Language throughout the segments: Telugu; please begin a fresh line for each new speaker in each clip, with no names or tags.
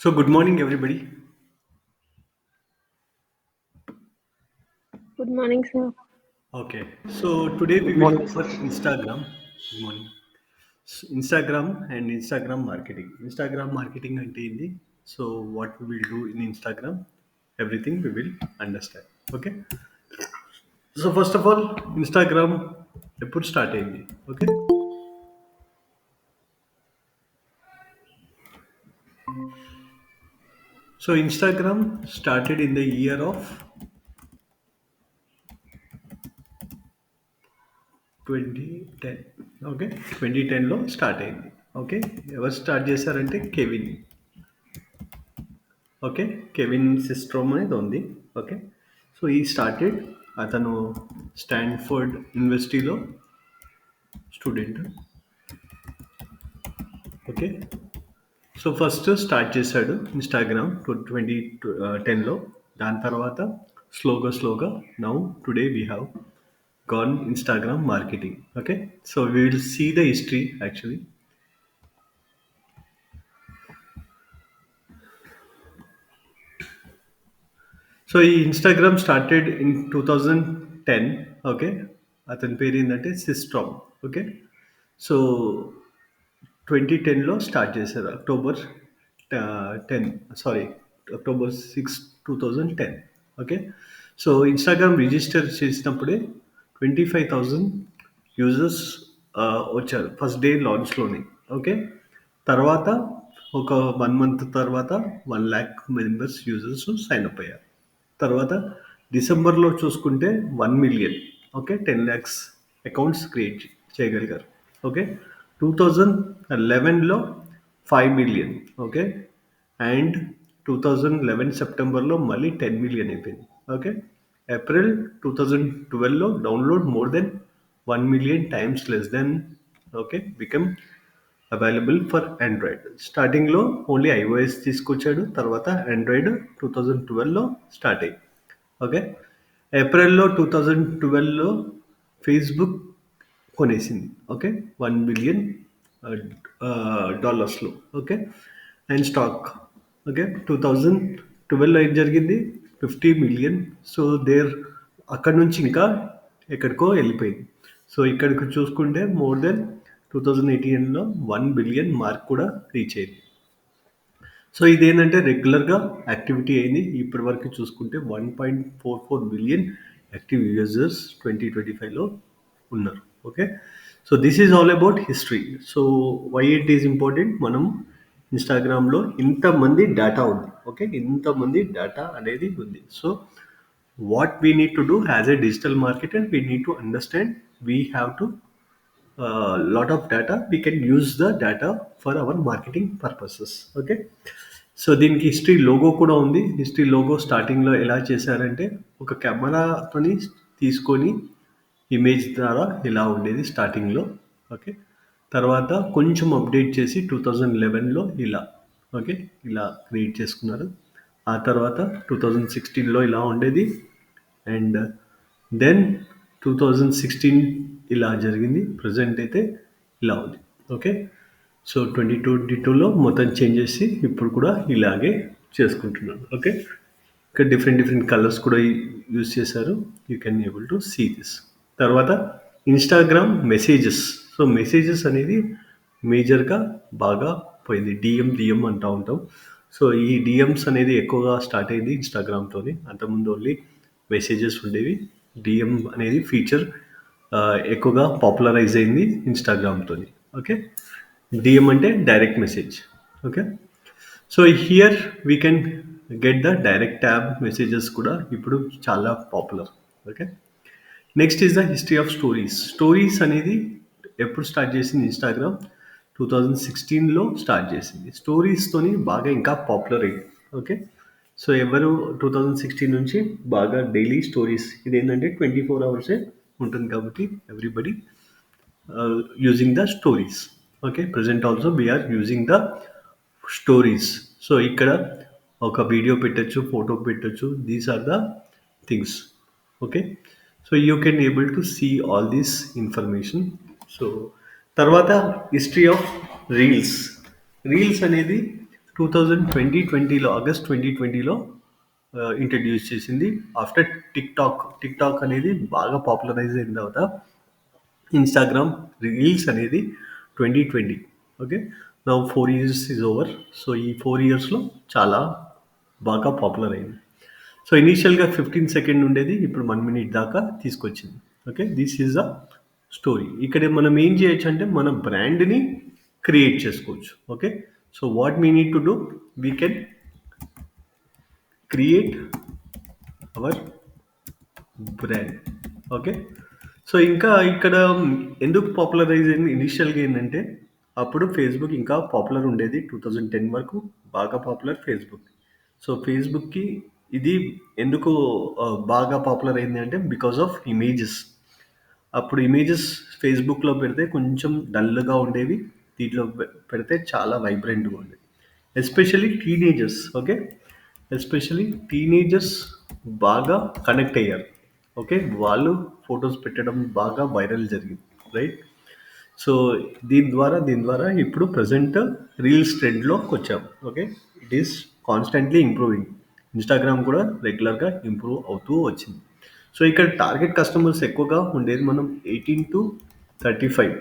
So, good morning, everybody.
Good morning, sir.
Okay, so today we
Good
will
morning, sir.
cover Instagram. Good morning. Instagram and Instagram marketing. Instagram marketing ante ఏంది? So, what we will do in Instagram, everything we will understand. Okay. So, first of all, Instagram ఎప్పుడు స్టార్ట్ అయింది? Okay. So, Instagram started in the year of 2010. Okay, 2010లో స్టార్ట్ అయింది. ఓకే, ఎవరు స్టార్ట్ చేశారంటే కెవిన్. ఓకే, కెవిన్ సిస్ట్రోమ్ అనేది ఉంది. ఓకే, సో ఈ స్టార్టెడ్, అతను స్టాన్ఫోర్డ్ యూనివర్సిటీలో student. Okay, so first start చేశాడు ఇన్స్టాగ్రామ్ 2010లో. దాని తర్వాత స్లోగా స్లోగా now today we have gone Instagram marketing. Okay, so we will see the history actually. So ఈ ఇన్స్టాగ్రామ్ స్టార్టెడ్ ఇన్ 2010. ఓకే, అతని పేరు ఏంటంటే సిస్ట్రామ్. ఓకే, సో 2010లో స్టార్ట్ చేశారు. October 10, sorry, October 6, 2010. Okay, so Instagram register చేసినప్పుడే 25,000 యూజర్స్ వచ్చారు ఫస్ట్ డే లాంచ్లోని. ఓకే, తర్వాత ఒక 1 మంత్ తర్వాత 1 lakh members users sign up అయ్యారు. తర్వాత డిసెంబర్లో చూసుకుంటే 1 million, okay, 10 lakhs accounts create చేయగలిగారు. ఓకే, 2011లో 5 మిలియన్. ఓకే, అండ్ 2011 సెప్టెంబర్లో మళ్ళీ 10 మిలియన్ అయిపోయింది. ఓకే, ఏప్రిల్ 2012లో download more than 1 million times less than. Okay, become available for Android. స్టార్టింగ్లో ఓన్లీ ఐఓఎస్ తీసుకొచ్చాడు, తర్వాత ఆండ్రాయిడ్ 2012లో స్టార్ట్ అయ్యి. ఓకే, ఏప్రిల్లో 2012లో ఫేస్బుక్ కొనేసింది. ఓకే, 1 బిలియన్ డాలర్స్లో. Okay, and stock. ఓకే, 2012లో ఏం జరిగింది? 50 మిలియన్. సో దేర్ అక్కడ నుంచి ఇంకా ఎక్కడికో వెళ్ళిపోయింది. సో ఇక్కడికి చూసుకుంటే మోర్ దెన్ 2018లో 1 బిలియన్ మార్క్ కూడా రీచ్ అయింది. సో ఇదేంటంటే రెగ్యులర్గా యాక్టివిటీ అయింది. ఇప్పటి వరకు చూసుకుంటే 1.44 బిలియన్ యాక్టివ్ యూజర్స్ 2025లో ఉన్నారు. Okay, so this is all about history. So why it is important, మనం ఇన్స్టాగ్రామ్లో ఇంతమంది డేటా ఉంది. ఓకే, ఇంతమంది డేటా అనేది ఉంది. So what we need to do as a digital marketer, we need to understand we have to lot of data, we can use the data for our marketing purposes. Okay, so దీనికి హిస్టరీ లోగో కూడా ఉంది. హిస్టరీ లోగో స్టార్టింగ్లో ఎలా చేశారంటే ఒక కెమెరాతోని తీసుకొని ఇమేజ్ ద్వారా ఇలా ఉండేది స్టార్టింగ్లో. ఓకే, తర్వాత కొంచెం అప్డేట్ చేసి 2011లో ఇలా. ఓకే, ఇలా క్రియేట్ చేసుకున్నారు. ఆ తర్వాత 2016లో ఇలా ఉండేది, అండ్ దెన్ 2016 ఇలా జరిగింది. ప్రజెంట్ అయితే ఇలా ఉంది. ఓకే, సో 2022లో మొత్తం చేంజ్ చేసి ఇప్పుడు కూడా ఇలాగే చేసుకుంటున్నాను. ఓకే, ఇక్కడ డిఫరెంట్ డిఫరెంట్ కలర్స్ కూడా యూజ్ చేశారు. You can able to see this. తర్వాత ఇన్స్టాగ్రామ్ మెసేజెస్. సో మెసేజెస్ అనేది మేజర్గా బాగా పోయింది. డిఎం అంటూ ఉంటాం. సో ఈ డిఎమ్స్ అనేది ఎక్కువగా స్టార్ట్ అయింది ఇన్స్టాగ్రామ్తోని. అంతకుముందు ఓన్లీ మెసేజెస్ ఉండేవి. డిఎం అనేది ఫీచర్ ఎక్కువగా పాపులరైజ్ అయింది ఇన్స్టాగ్రామ్తోని. ఓకే, డిఎం అంటే direct message. Okay, so here we can get the direct tab messages కూడా ఇప్పుడు చాలా popular. Okay, next is the history of stories. Stories అనేది ఎప్పుడు స్టార్ట్ చేసింది ఇన్స్టాగ్రామ్? 2016లో స్టార్ట్ చేసింది. స్టోరీస్తోని బాగా ఇంకా పాపులర్ అయింది. ఓకే, సో ఎవరు 2016 నుంచి బాగా డైలీ స్టోరీస్, ఇదేంటంటే 24 hours ఉంటుంది కాబట్టి everybody using the stories. Okay, present also we are using the stories. So ఇక్కడ ఒక వీడియో పెట్టచ్చు, ఫోటో పెట్టచ్చు. These are the things. Okay, so you can able to see all these information. So తర్వాత హిస్టరీ ఆఫ్ రీల్స్. రీల్స్ అనేది 2020లో ఆగస్ట్ 2020లో ఇంట్రడ్యూస్ చేసింది. ఆఫ్టర్ టిక్‌టాక్ అనేది బాగా పాపులరైజ్ అయిన తర్వాత ఇన్‌స్టాగ్రామ్ రీల్స్ అనేది 2020. Okay. Now 4 years is over. So, ఈ 4 ఇయర్స్‌లో చాలా బాగా పాపులర్ అయింది. సో, ఇనీషియల్‌గా 15 సెకండ్ ఉండేది. ఇప్పుడు 1 మినిట్ దాకా తీసుకొచ్చింది. Okay. This is a story. ఇక్కడ మనం ఏం చేయొచ్చంటే మన బ్రాండ్‌ని క్రియేట్ చేసుకోవచ్చు. Okay. So, what we need to do? We can create our brand. Okay. So, ఇంకా ఇక్కడ ఎందుకు పాపులరైజ్ అయింది ఇనీషియల్‌గా ఏందంటే, అప్పుడు ఫేస్‌బుక్ ఇంకా పాపులర్ ఉండేది. 2010 వరకు బాగా పాపులర్ ఫేస్‌బుక్. సో, ఫేస్‌బుక్‌కి ఇది ఎందుకు బాగా పాపులర్ అయింది అంటే బికాస్ ఆఫ్ ఇమేజెస్. అప్పుడు ఇమేజెస్ ఫేస్‌బుక్‌లో పెడితే కొంచెం డల్‌గా ఉండేవి. దీంట్లో పెడితే చాలా వైబ్రెంట్‌గా ఉండేవి. Especially teenagers. Okay. Especially teenagers బాగా కనెక్ట్ అయ్యారు. ఓకే. వాళ్ళు ఫోటోస్ పెట్టడం బాగా వైరల్ జరిగింది. రైట్. సో, దీని ద్వారా ఇప్పుడు ప్రెజెంట్ రీల్స్ ట్రెండ్‌లోకొచ్చాం. ఓకే. ఇట్ ఈస్ కాన్స్టెంట్‌లీ ఇంప్రూవింగ్. ఇన్‌స్టాగ్రామ్ కూడా రెగ్యులర్‌గా ఇంప్రూవ్ అవుతూ వచ్చింది. సో, ఇక్కడ టార్గెట్ కస్టమర్స్ ఎక్కువగా ఉండేది మనం 18-35.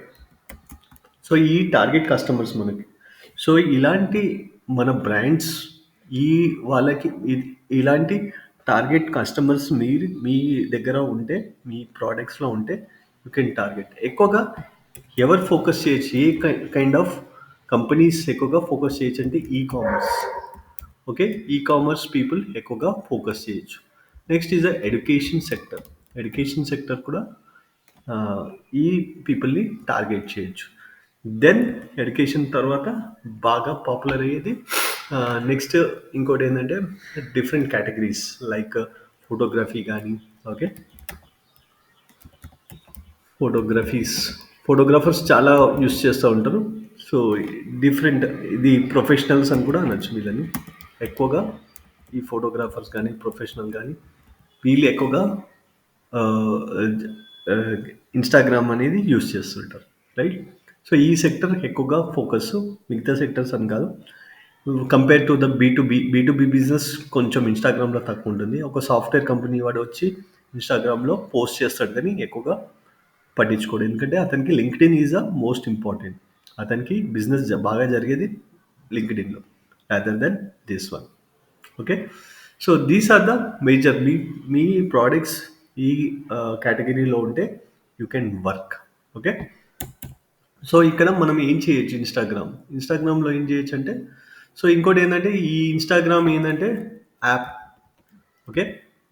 సో, ఈ టార్గెట్ కస్టమర్స్ మనకి. సో, ఇలాంటి మన బ్రాండ్స్ ఈ వాళ్ళకి ఇలాంటి టార్గెట్ కస్టమర్స్ మీ దగ్గర ఉంటే, మీ ప్రొడక్ట్స్‌లో ఉంటే యూ కెన్ టార్గెట్. ఎక్కువగా ఎవరు ఫోకస్ చేయొచ్చు? ఏ కైండ్ ఆఫ్ కంపెనీస్ ఎక్కువగా ఫోకస్ చేయొచ్చంటే ఈ-కామర్స్. ఓకే. ఈ-కామర్స్ పీపుల్ ఎక్కువగా ఫోకస్ చేయొచ్చు. Next is the education sector. Education sector కూడా ఈ పీపుల్‌ని టార్గెట్ చేయొచ్చు. దెన్ ఎడ్యుకేషన్ తర్వాత బాగా పాపులర్ అయ్యేది నెక్స్ట్ ఇంకోటేందంటే డిఫరెంట్ కేటగిరీస్ లైక్ ఫోటోగ్రఫీ గానీ, ఓకే. ఫోటోగ్రఫీస్ ఫోటోగ్రాఫర్స్ చాలా యూజ్ చేస్తూ ఉంటారు. సో, డిఫరెంట్ ఇది ప్రొఫెషనల్స్ అని కూడా అనొచ్చు వీళ్ళని. ఎక్కువగా ఈ ఫోటోగ్రాఫర్స్ కానీ, ప్రొఫెషనల్ కానీ వీళ్ళు ఎక్కువగా ఆహ్, ఆహ్, ఇన్‌స్టాగ్రామ్ అనేది యూజ్ చేస్తుంటారు. రైట్. సో, ఈ సెక్టర్ ఎక్కువగా ఫోకస్. మిగతా సెక్టర్స్ అని కాదు. Compare to the B to B business కొంచెం ఇన్‌స్టాగ్రామ్‌లో తక్కువుంటుంది. ఒక సాఫ్ట్‌వేర్ కంపెనీ వాడు వచ్చి ఇన్‌స్టాగ్రామ్‌లో పోస్ట్ చేస్తాడు కానీ ఎక్కువగా పట్టించుకోడు. ఎందుకంటే అతనికి LinkedIn is the most important. అతనికి బిజినెస్ బాగా జరిగేది లింక్డ్ఇన్‌లో rather than this one. Okay. So, these are the major మీ ప్రొడక్ట్స్ ఈ కేటగిరీలో ఉంటే you can work. Okay. So, ఇక్కడ మనం ఏం చేయొచ్చు ఇన్‌స్టాగ్రామ్‌లో ఏం చేయొచ్చంటే సో, ఇంకోటేందంటే ఈ ఇన్‌స్టాగ్రామ్ ఏందంటే యాప్. ఓకే.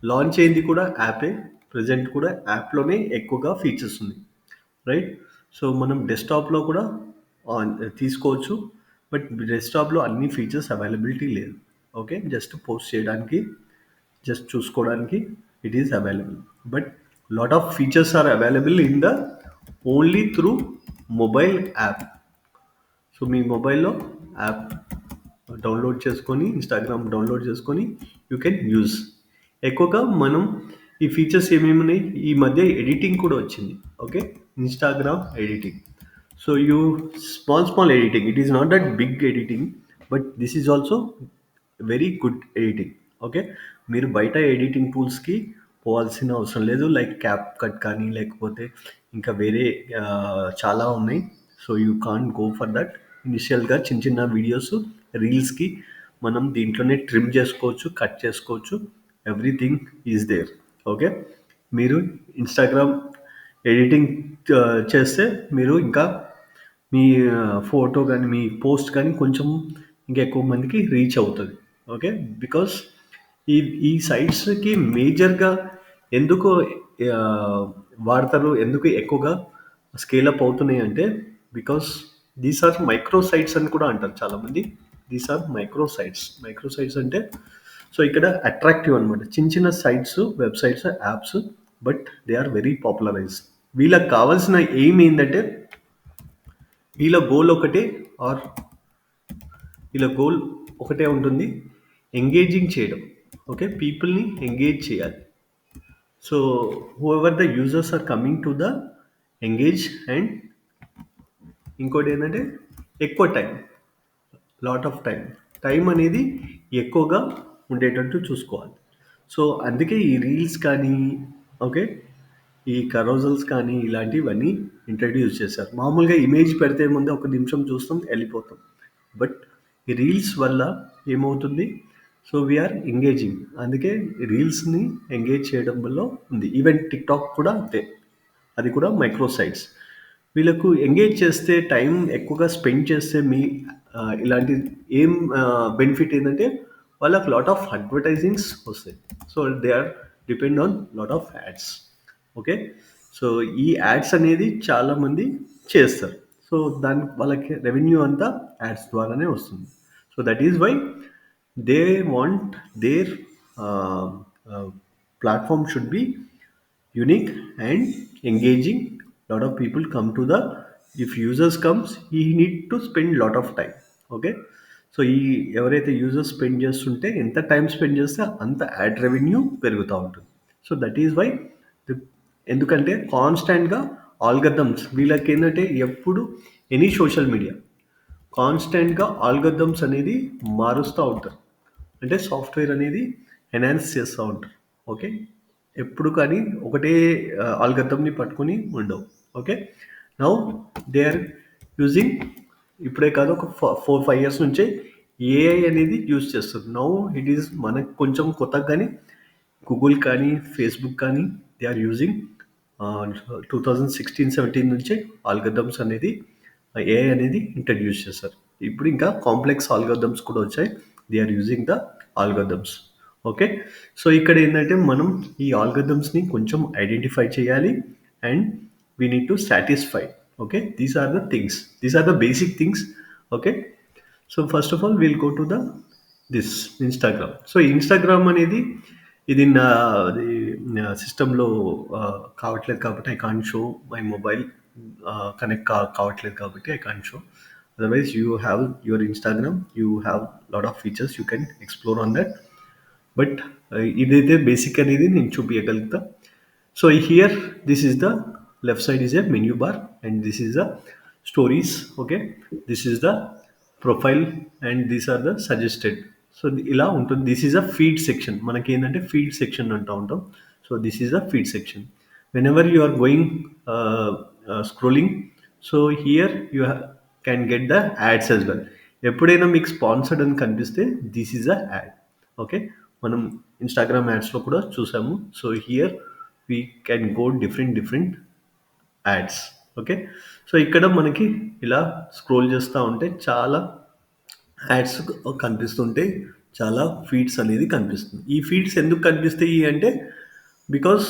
లాంచ్ అయింది కూడా యాపే. ప్రెజెంట్ కూడా యాప్‌లోనే ఎక్కువగా ఫీచర్స్ ఉన్నాయి. రైట్. సో, మనం డెస్క్‌టాప్‌లో కూడా ఆన్ తీసుకోవచ్చు. బట్ డెస్క్‌టాప్‌లో అన్ని ఫీచర్స్ అవైలబిలిటీ లేదు. ఓకే. జస్ట్ పోస్ట్ చేయడానికి, జస్ట్ చూసుకోవడానికి it is available. But lot of features are available in the only through mobile app. So, మీ మొబైల్‌లో యాప్ డౌన్‌లోడ్ చేసుకొని, ఇన్‌స్టాగ్రామ్ డౌన్‌లోడ్ చేసుకొని యూ కెన్ యూజ్. ఎక్కువగా మనం ఈ ఫీచర్స్ ఏమేమున్నాయి, ఈ మధ్య ఎడిటింగ్ కూడా వచ్చింది. Okay. Instagram editing. So, small editing. It is not that big editing. But this is also very good editing. Okay. మీరు బయట ఎడిటింగ్ టూల్స్‌కి పోవాల్సిన అవసరం లేదు. లైక్ క్యాప్ కట్ కానీ, లేకపోతే ఇంకా వేరే చాలా ఉన్నాయి. So, you can't go for that. ఇనిషియల్‌గా చిన్న చిన్న వీడియోస్, రీల్స్‌కి మనం దీంట్లోనే ట్రిమ్ చేసుకోవచ్చు, కట్ చేసుకోవచ్చు. Everything is there. ఓకే. మీరు ఇన్‌స్టాగ్రామ్ ఎడిటింగ్ చేస్తే మీరు ఇంకా మీ ఫోటో గానీ, మీ పోస్ట్ కానీ కొంచెం ఇంకా ఎక్కువ మందికి రీచ్ అవుతది. ఓకే. బికాస్ ఈ ఈ సైట్స్‌కి మేజర్‌గా ఎందుకు ఆహ్, వాడతారు? ఎందుకు ఎక్కువగా స్కేల్ అప్ అవుతున్నాయి అంటే because these are micro sites అని కూడా అంటారు చాలామంది. These are micro sites. Micro sites అంటే సో, ఇక్కడ అట్రాక్టివ్ అనమాట. చిన్న చిన్న sites, websites, apps but they are very popularised. వీళ్ళకి కావాల్సిన ఎయిమ్ ఏందంటే వీళ్ళ గోల్ ఒకటే ఆర్ వీళ్ళ గోల్ ఒకటే ఉంటుంది. ఎంగేజింగ్ చేయడం. ఓకే. పీపుల్‌ని ఎంగేజ్ చేయాలి. So, whoever the users are coming to the engage and ఇంకోటేంటంటే ఎక్కువ time. Lot of time. Time అనేది ఎక్కువగా ఉండేటట్టు చూసుకోవాలి. సో, అందుకే ఈ రీల్స్ కానీ, ఓకే, ఈ కరోజల్స్ కానీ ఇలాంటివన్నీ ఇంట్రడ్యూస్ చేశారు. మామూలుగా ఇమేజ్ పెడితే ముందు ఒక నిమిషం చూస్తాం, వెళ్ళిపోతాం. బట్ ఈ రీల్స్ వల్ల ఏమవుతుంది? So, we are engaging. అందుకే రీల్స్‌ని ఎంగేజ్ చేయడం వల్ల ఉంది. ఈవెన్ టిక్‌టాక్ కూడా అంతే. అది కూడా మైక్రో సైట్స్. వీళ్ళకు ఎంగేజ్ చేస్తే టైం ఎక్కువగా స్పెండ్ చేస్తే ఇలాంటి ఏం బెనిఫిట్ ఏంటంటే వాళ్ళకి లాట్ ఆఫ్ అడ్వర్టైజింగ్స్ వస్తాయి. So they are depend on lot of ads. Okay. So ఈ యాడ్స్ అనేది చాలామంది చేస్తారు. సో వాళ్ళకి రెవెన్యూ అంతా యాడ్స్ ద్వారానే వస్తుంది. So that is why they want their platform should be unique and engaging. Lot of people come to the, if users comes, he need to spend lot of time. Okay. So ఈ ఎవరైతే యూజర్స్ స్పెండ్ చేస్తుంటే ఎంత టైం స్పెండ్ చేస్తే అంత యాడ్ రెవెన్యూ పెరుగుతూ ఉంటుంది. సో దట్ ఈస్ వై ఎందుకంటే కాన్స్టాంట్గా ఆల్గథమ్స్ వీళ్ళకి ఏంటంటే ఎప్పుడు ఎనీ సోషల్ మీడియా కాన్స్టెంట్గా ఆల్గథమ్స్ అనేది మారుస్తూ ఉంటారు. అంటే సాఫ్ట్వేర్ అనేది ఎన్హాన్స్ చేస్తూ ఉంటారు. ఓకే. ఎప్పుడు కానీ ఒకటే ఆల్గథమ్ని పట్టుకొని ఉండవు. Okay. Now they are using, ఇప్పుడే కాదు, ఒక 4-5 years నుంచే ఏఐ అనేది యూజ్ చేస్తారు. నౌ ఇట్ ఈస్ మనకు కొంచెం కొత్తగా, కానీ గూగుల్ కానీ ఫేస్బుక్ కానీ దే ఆర్ యూజింగ్ 2016-17 నుంచే ఆల్గథమ్స్ అనేది ఏఐ అనేది ఇంట్రడ్యూస్ చేశారు. ఇప్పుడు ఇంకా కాంప్లెక్స్ ఆల్గథమ్స్ కూడా వచ్చాయి. They are using the algorithms. Okay. So ఇక్కడ ఏంటంటే మనం ఈ ఆల్గథమ్స్ని కొంచెం ఐడెంటిఫై చేయాలి and we need to satisfy. Okay. These are the things, these are the basic things. Okay. So first of all will go to the this Instagram. So Instagram అనేది ఇది నా సిస్టంలో కావట్లేదు కాబట్టి I can't show my mobile connect కావట్లేదు కాబట్టి I can't show. Otherwise you have your Instagram, you have lot of features you can explore on that. But ఇదైతే బేసిక్ అనేది నేను చూపించగలుగుతా. So here this is the left side is a menu bar and this is the stories. Okay. This is the profile and these are the suggested. So ఇలా ఉంటుంది. This is a feed section. మనకి ఏంటంటే ఫీడ్ సెక్షన్ అంటూ ఉంటాం. So this is a feed section. Whenever you are going scrolling, so here you can get the ads as well. ఎప్పుడైనా మీకు స్పాన్సర్డ్ అని కనిపిస్తే this is a add. Okay. మనం ఇన్స్టాగ్రామ్ యాడ్స్లో కూడా చూసాము. So here we can go different ads. Okay. So ఇక్కడ మనకి ఇలా స్క్రోల్ చేస్తూ ఉంటే చాలా యాడ్స్ కనిపిస్తుంటే చాలా ఫీడ్స్ అనేది కనిపిస్తుంది. ఈ ఫీడ్స్ ఎందుకు కనిపిస్తాయి అంటే బికాస్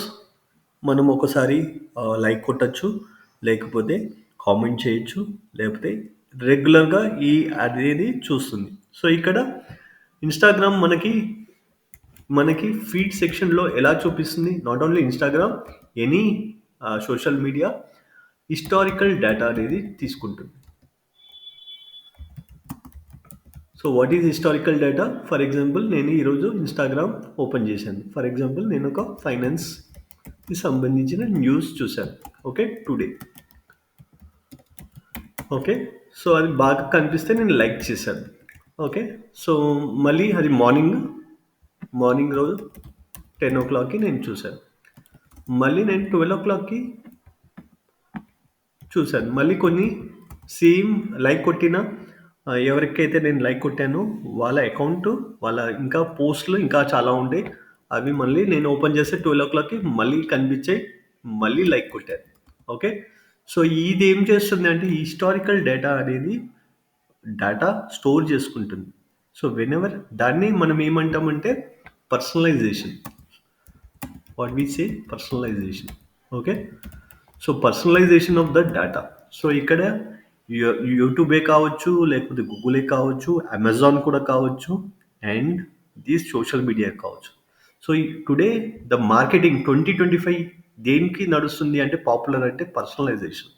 మనం ఒకసారి లైక్ కొట్టచ్చు, లేకపోతే కామెంట్ చేయొచ్చు, లేకపోతే రెగ్యులర్గా ఈ అనేది చూస్తుంది. సో ఇక్కడ ఇన్స్టాగ్రామ్ మనకి ఫీడ్ సెక్షన్లో ఎలా చూపిస్తుంది? Not only Instagram, any social media historical data అనేది తీసుకుంటుంది. So what is historical data? For example నేను ఈరోజు ఇన్స్టాగ్రామ్ ఓపెన్ చేశాను. ఫర్ ఎగ్జాంపుల్ నేను ఒక ఫైనాన్స్కి సంబంధించిన న్యూస్ చూశాను. ఓకే. టుడే. ఓకే. సో అది బాగా కనిపిస్తే నేను లైక్ చేశాను. ఓకే. సో మళ్ళీ అది మార్నింగ్ రోజు 10 o'clockకి నేను చూశాను. మళ్ళీ నేను 12 o'clockకి చూశాను. మళ్ళీ కొన్ని సేమ్ లైక్ కొట్టిన ఎవరికైతే నేను లైక్ కొట్టానో వాళ్ళ అకౌంట్, వాళ్ళ ఇంకా పోస్టులు ఇంకా చాలా ఉంటాయి. అవి మళ్ళీ నేను ఓపెన్ చేస్తే 12 o'clockకి మళ్ళీ కనిపించాయి. మళ్ళీ లైక్ కొట్టాను. ఓకే. సో ఇది ఏం చేస్తుంది అంటే హిస్టారికల్ డేటా అనేది డేటా స్టోర్ చేసుకుంటుంది. సో వెనెవర్ దాన్ని మనం ఏమంటామంటే personalisation. What we say personalisation. Okay. So personalisation of the data. So ఇక్కడ యూట్యూబే కావచ్చు, లేకపోతే గూగులే కావచ్చు, అమెజాన్ కూడా కావచ్చు, అండ్ దీస్ సోషల్ మీడియా కావచ్చు. సో టుడే ద మార్కెటింగ్ 2025 దేనికి నడుస్తుంది అంటే పాపులర్ అంటే పర్సనలైజేషన్.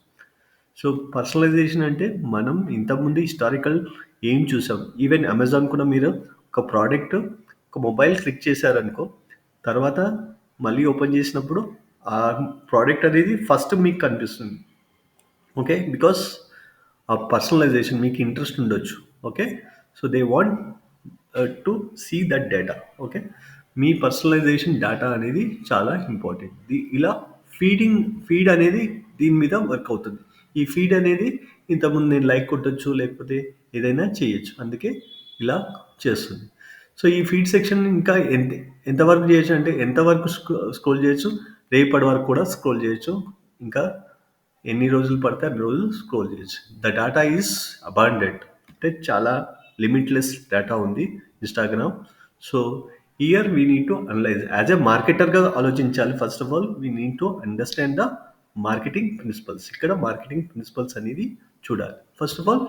సో పర్సనలైజేషన్ అంటే మనం ఇంతకుముందు హిస్టారికల్ ఏం చూసాం. ఈవెన్ అమెజాన్ కూడా మీరు ఒక ప్రోడక్ట్, ఒక మొబైల్ క్లిక్ చేశారనుకో, తర్వాత మళ్ళీ ఓపెన్ చేసినప్పుడు ఆ ప్రోడక్ట్ అనేది ఫస్ట్ మీకు కనిపిస్తుంది. ఓకే. బికాస్ ఆ పర్సనలైజేషన్ మీకు ఇంట్రెస్ట్ ఉండొచ్చు. Okay. So they want to see that data. Okay. మీ పర్సనలైజేషన్ డేటా అనేది చాలా ఇంపార్టెంట్. ఇలా ఫీడింగ్ ఫీడ్ అనేది దీని మీద వర్క్ అవుతుంది. ఈ ఫీడ్ అనేది ఇంతకుముందు నేను లైక్ కొట్టొచ్చు, లేకపోతే ఏదైనా చేయొచ్చు. అందుకే ఇలా చేస్తుంది. సో ఈ ఫీడ్ సెక్షన్ ఇంకా ఎంతవరకు చేయొచ్చు అంటే ఎంతవరకు స్క్రోల్ చేయొచ్చు, రేపటి వరకు కూడా స్క్రోల్ చేయొచ్చు. ఇంకా ఎన్ని రోజులు పడితే అన్ని రోజులు స్క్రోల్ చేయొచ్చు. The data is abundant. అంటే చాలా లిమిట్లెస్ డేటా ఉంది Instagram. So here we need to analyse as a మార్కెటర్గా ఆలోచించాలి. First of all we need to understand the marketing principles. ఇక్కడ మార్కెటింగ్ ప్రిన్సిపల్స్ అనేది చూడాలి. First of all